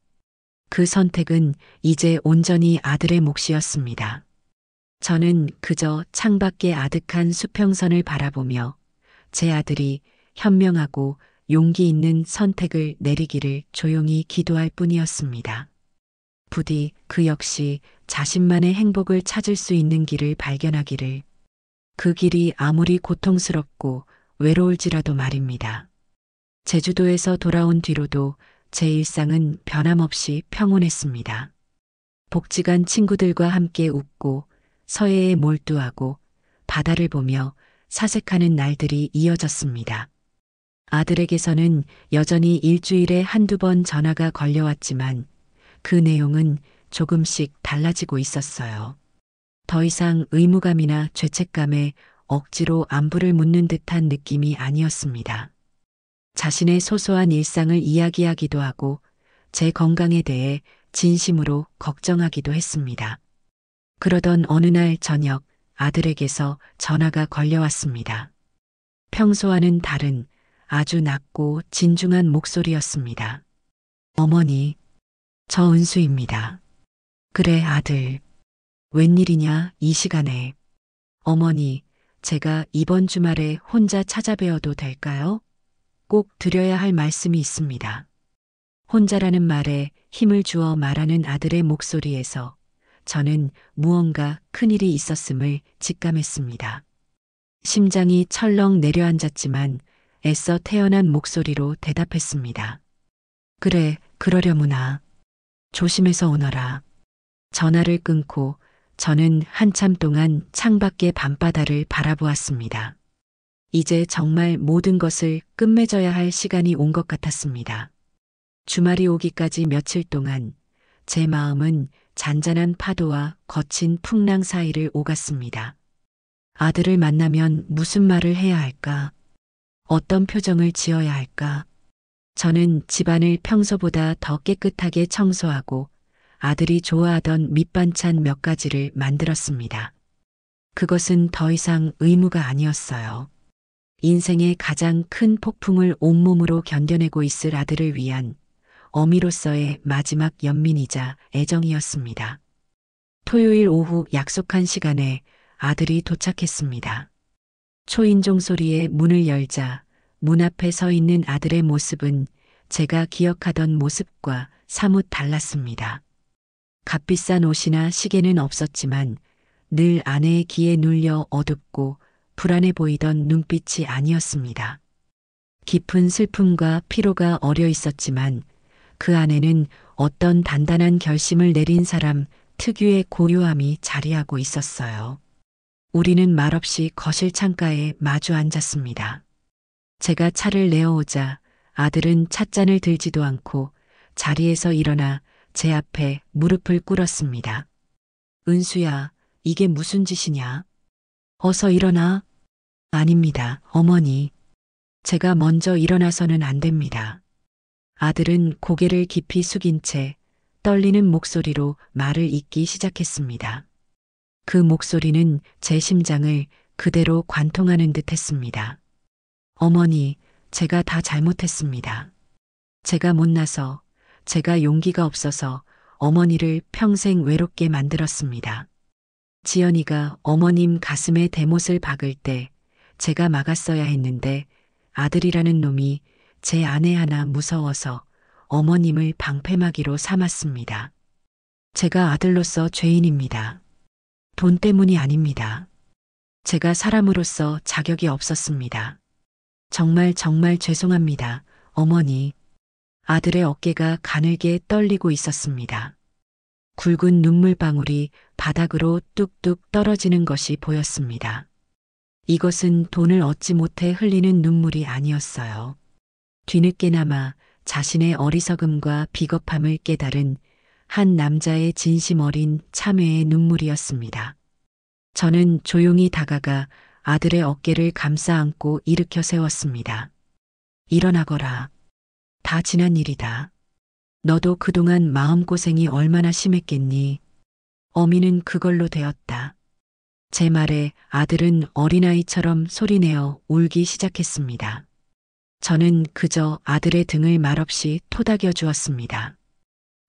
그 선택은 이제 온전히 아들의 몫이었습니다. 저는 그저 창밖의 아득한 수평선을 바라보며 제 아들이 현명하고 용기 있는 선택을 내리기를 조용히 기도할 뿐이었습니다. 부디 그 역시 자신만의 행복을 찾을 수 있는 길을 발견하기를, 그 길이 아무리 고통스럽고 외로울지라도 말입니다. 제주도에서 돌아온 뒤로도 제 일상은 변함없이 평온했습니다. 복지관 친구들과 함께 웃고 서해에 몰두하고 바다를 보며 사색하는 날들이 이어졌습니다. 아들에게서는 여전히 일주일에 한두 번 전화가 걸려왔지만 그 내용은 조금씩 달라지고 있었어요. 더 이상 의무감이나 죄책감에 억지로 안부를 묻는 듯한 느낌이 아니었습니다. 자신의 소소한 일상을 이야기하기도 하고 제 건강에 대해 진심으로 걱정하기도 했습니다. 그러던 어느 날 저녁 아들에게서 전화가 걸려왔습니다. 평소와는 다른 아주 낮고 진중한 목소리였습니다. 어머니, 저 은수입니다. 그래, 아들. 웬일이냐, 이 시간에. 어머니, 제가 이번 주말에 혼자 찾아뵈어도 될까요? 꼭 드려야 할 말씀이 있습니다. 혼자라는 말에 힘을 주어 말하는 아들의 목소리에서 저는 무언가 큰일이 있었음을 직감했습니다. 심장이 철렁 내려앉았지만 애써 태어난 목소리로 대답했습니다. 그래, 그러려무나. 조심해서 오너라. 전화를 끊고 저는 한참 동안 창밖의 밤바다를 바라보았습니다. 이제 정말 모든 것을 끝맺어야 할 시간이 온 것 같았습니다. 주말이 오기까지 며칠 동안 제 마음은 잔잔한 파도와 거친 풍랑 사이를 오갔습니다. 아들을 만나면 무슨 말을 해야 할까? 어떤 표정을 지어야 할까? 저는 집안을 평소보다 더 깨끗하게 청소하고 아들이 좋아하던 밑반찬 몇 가지를 만들었습니다. 그것은 더 이상 의무가 아니었어요. 인생의 가장 큰 폭풍을 온몸으로 견뎌내고 있을 아들을 위한 어미로서의 마지막 연민이자 애정이었습니다. 토요일 오후 약속한 시간에 아들이 도착했습니다. 초인종 소리에 문을 열자 문 앞에 서 있는 아들의 모습은 제가 기억하던 모습과 사뭇 달랐습니다. 값비싼 옷이나 시계는 없었지만 늘 아내의 기에 눌려 어둡고 불안해 보이던 눈빛이 아니었습니다. 깊은 슬픔과 피로가 어려 있었지만 그 안에는 어떤 단단한 결심을 내린 사람 특유의 고요함이 자리하고 있었어요. 우리는 말없이 거실 창가에 마주 앉았습니다. 제가 차를 내어오자 아들은 찻잔을 들지도 않고 자리에서 일어나 제 앞에 무릎을 꿇었습니다. 은수야, 이게 무슨 짓이냐? 어서 일어나. 아닙니다, 어머니. 제가 먼저 일어나서는 안 됩니다. 아들은 고개를 깊이 숙인 채 떨리는 목소리로 말을 잇기 시작했습니다. 그 목소리는 제 심장을 그대로 관통하는 듯 했습니다. 어머니, 제가 다 잘못했습니다. 제가 못나서, 제가 용기가 없어서 어머니를 평생 외롭게 만들었습니다. 지연이가 어머님 가슴에 대못을 박을 때 제가 막았어야 했는데 아들이라는 놈이 제 아내 하나 무서워서 어머님을 방패막이로 삼았습니다. 제가 아들로서 죄인입니다. 돈 때문이 아닙니다. 제가 사람으로서 자격이 없었습니다. 정말 죄송합니다, 어머니. 아들의 어깨가 가늘게 떨리고 있었습니다. 굵은 눈물방울이 바닥으로 뚝뚝 떨어지는 것이 보였습니다. 이것은 돈을 얻지 못해 흘리는 눈물이 아니었어요. 뒤늦게나마 자신의 어리석음과 비겁함을 깨달은 한 남자의 진심 어린 참회의 눈물이었습니다. 저는 조용히 다가가 아들의 어깨를 감싸 안고 일으켜 세웠습니다. 일어나거라. 다 지난 일이다. 너도 그동안 마음고생이 얼마나 심했겠니? 어미는 그걸로 되었다. 제 말에 아들은 어린아이처럼 소리내어 울기 시작했습니다. 저는 그저 아들의 등을 말없이 토닥여 주었습니다.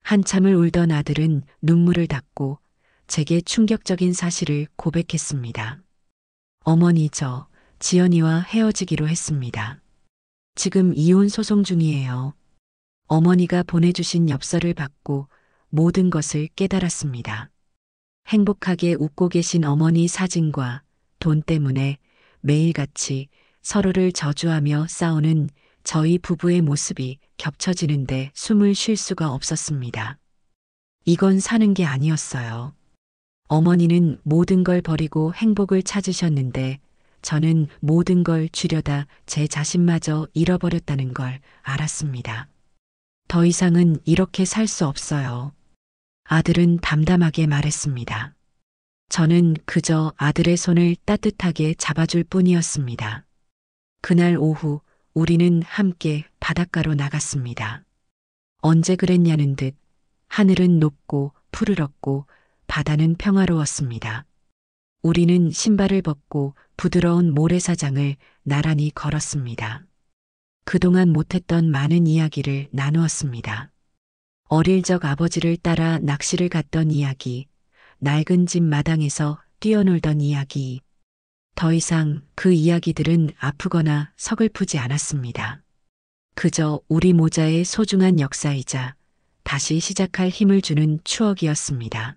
한참을 울던 아들은 눈물을 닦고 제게 충격적인 사실을 고백했습니다. 어머니, 저 지연이와 헤어지기로 했습니다. 지금 이혼 소송 중이에요. 어머니가 보내주신 엽서를 받고 모든 것을 깨달았습니다. 행복하게 웃고 계신 어머니 사진과 돈 때문에 매일같이 서로를 저주하며 싸우는 저희 부부의 모습이 겹쳐지는데 숨을 쉴 수가 없었습니다. 이건 사는 게 아니었어요. 어머니는 모든 걸 버리고 행복을 찾으셨는데 저는 모든 걸 주려다 제 자신마저 잃어버렸다는 걸 알았습니다. 더 이상은 이렇게 살 수 없어요. 아들은 담담하게 말했습니다. 저는 그저 아들의 손을 따뜻하게 잡아줄 뿐이었습니다. 그날 오후 우리는 함께 바닷가로 나갔습니다. 언제 그랬냐는 듯 하늘은 높고 푸르렀고 바다는 평화로웠습니다. 우리는 신발을 벗고 부드러운 모래사장을 나란히 걸었습니다. 그동안 못했던 많은 이야기를 나누었습니다. 어릴 적 아버지를 따라 낚시를 갔던 이야기, 낡은 집 마당에서 뛰어놀던 이야기. 더 이상 그 이야기들은 아프거나 서글프지 않았습니다. 그저 우리 모자의 소중한 역사이자 다시 시작할 힘을 주는 추억이었습니다.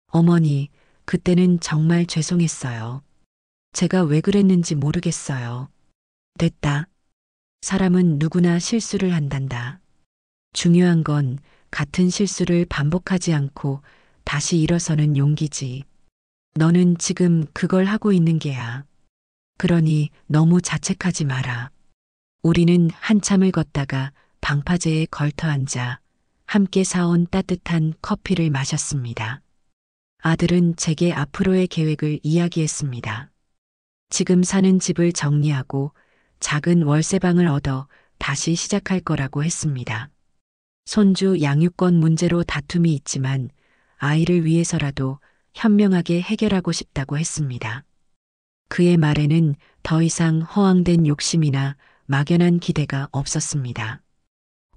어머니, 그때는 정말 죄송했어요. 제가 왜 그랬는지 모르겠어요. 됐다. 사람은 누구나 실수를 한단다. 중요한 건 같은 실수를 반복하지 않고 다시 일어서는 용기지. 너는 지금 그걸 하고 있는 게야. 그러니 너무 자책하지 마라. 우리는 한참을 걷다가 방파제에 걸터 앉아 함께 사온 따뜻한 커피를 마셨습니다. 아들은 제게 앞으로의 계획을 이야기했습니다. 지금 사는 집을 정리하고 작은 월세방을 얻어 다시 시작할 거라고 했습니다. 손주 양육권 문제로 다툼이 있지만 아이를 위해서라도 현명하게 해결하고 싶다고 했습니다. 그의 말에는 더 이상 허황된 욕심이나 막연한 기대가 없었습니다.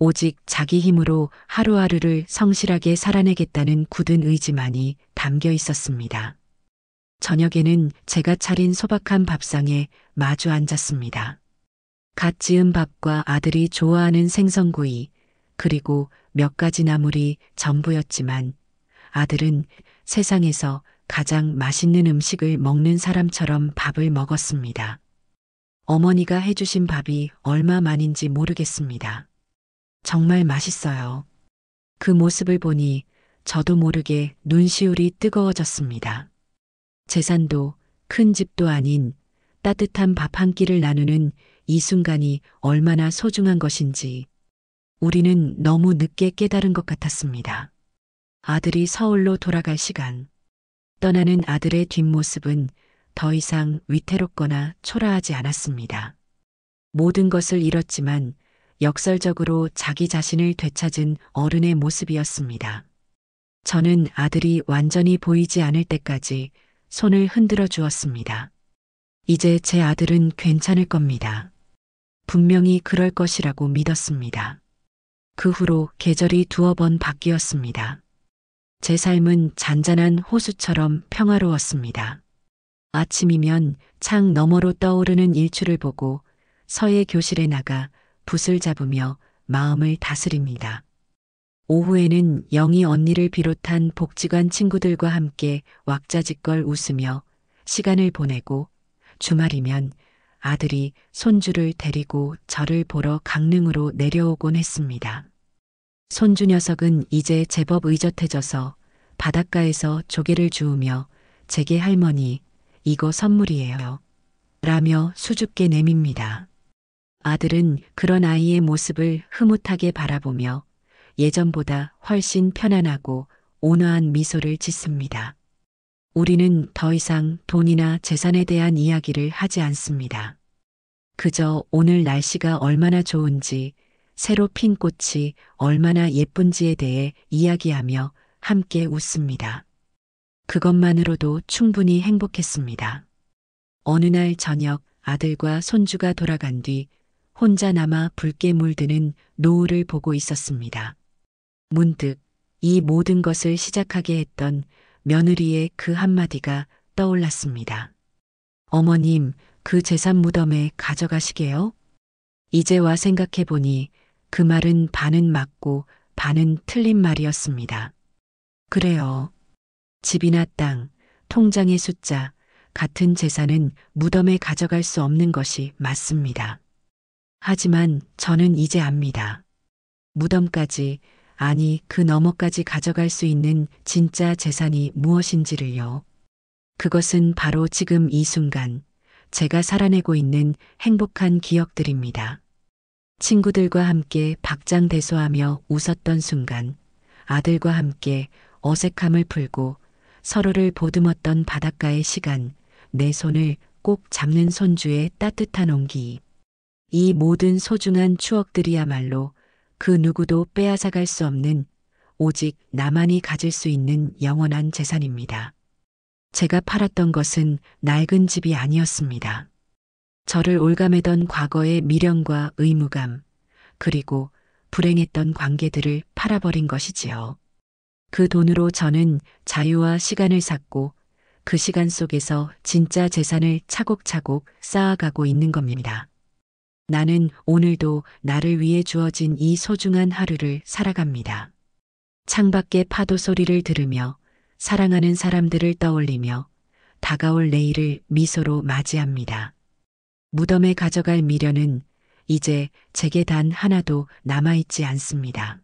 오직 자기 힘으로 하루하루를 성실하게 살아내겠다는 굳은 의지만이 담겨 있었습니다. 저녁에는 제가 차린 소박한 밥상에 마주 앉았습니다. 갓 지은 밥과 아들이 좋아하는 생선구이, 그리고 몇 가지 나물이 전부였지만 아들은 세상에서 가장 맛있는 음식을 먹는 사람처럼 밥을 먹었습니다. 어머니가 해주신 밥이 얼마만인지 모르겠습니다. 정말 맛있어요. 그 모습을 보니 저도 모르게 눈시울이 뜨거워졌습니다. 재산도 큰 집도 아닌 따뜻한 밥 한 끼를 나누는 이 순간이 얼마나 소중한 것인지 우리는 너무 늦게 깨달은 것 같았습니다. 아들이 서울로 돌아갈 시간. 떠나는 아들의 뒷모습은 더 이상 위태롭거나 초라하지 않았습니다. 모든 것을 잃었지만 역설적으로 자기 자신을 되찾은 어른의 모습이었습니다. 저는 아들이 완전히 보이지 않을 때까지 손을 흔들어 주었습니다. 이제 제 아들은 괜찮을 겁니다. 분명히 그럴 것이라고 믿었습니다. 그 후로 계절이 두어 번 바뀌었습니다. 제 삶은 잔잔한 호수처럼 평화로웠습니다. 아침이면 창 너머로 떠오르는 일출을 보고 서예 교실에 나가 붓을 잡으며 마음을 다스립니다. 오후에는 영희 언니를 비롯한 복지관 친구들과 함께 왁자지껄 웃으며 시간을 보내고 주말이면 아들이 손주를 데리고 저를 보러 강릉으로 내려오곤 했습니다. 손주 녀석은 이제 제법 의젓해져서 바닷가에서 조개를 주우며 제게 할머니, 이거 선물이에요. 라며 수줍게 내밉니다. 아들은 그런 아이의 모습을 흐뭇하게 바라보며 예전보다 훨씬 편안하고 온화한 미소를 짓습니다. 우리는 더 이상 돈이나 재산에 대한 이야기를 하지 않습니다. 그저 오늘 날씨가 얼마나 좋은지, 새로 핀 꽃이 얼마나 예쁜지에 대해 이야기하며 함께 웃습니다. 그것만으로도 충분히 행복했습니다. 어느 날 저녁 아들과 손주가 돌아간 뒤 혼자 남아 붉게 물드는 노을을 보고 있었습니다. 문득 이 모든 것을 시작하게 했던 며느리의 그 한마디가 떠올랐습니다. 어머님, 그 재산 무덤에 가져가시게요? 이제 와 생각해 보니 그 말은 반은 맞고 반은 틀린 말이었습니다. 그래요. 집이나 땅, 통장의 숫자, 같은 재산은 무덤에 가져갈 수 없는 것이 맞습니다. 하지만 저는 이제 압니다. 무덤까지 아니, 그 너머까지 가져갈 수 있는 진짜 재산이 무엇인지를요. 그것은 바로 지금 이 순간 제가 살아내고 있는 행복한 기억들입니다. 친구들과 함께 박장대소하며 웃었던 순간, 아들과 함께 어색함을 풀고 서로를 보듬었던 바닷가의 시간, 내 손을 꼭 잡는 손주의 따뜻한 온기. 이 모든 소중한 추억들이야말로 그 누구도 빼앗아갈 수 없는 오직 나만이 가질 수 있는 영원한 재산입니다. 제가 팔았던 것은 낡은 집이 아니었습니다. 저를 올가매던 과거의 미련과 의무감, 그리고 불행했던 관계들을 팔아버린 것이지요. 그 돈으로 저는 자유와 시간을 샀고 그 시간 속에서 진짜 재산을 차곡차곡 쌓아가고 있는 겁니다. 나는 오늘도 나를 위해 주어진 이 소중한 하루를 살아갑니다. 창밖의 파도 소리를 들으며 사랑하는 사람들을 떠올리며 다가올 내일을 미소로 맞이합니다. 무덤에 가져갈 미련은 이제 제게 단 하나도 남아있지 않습니다.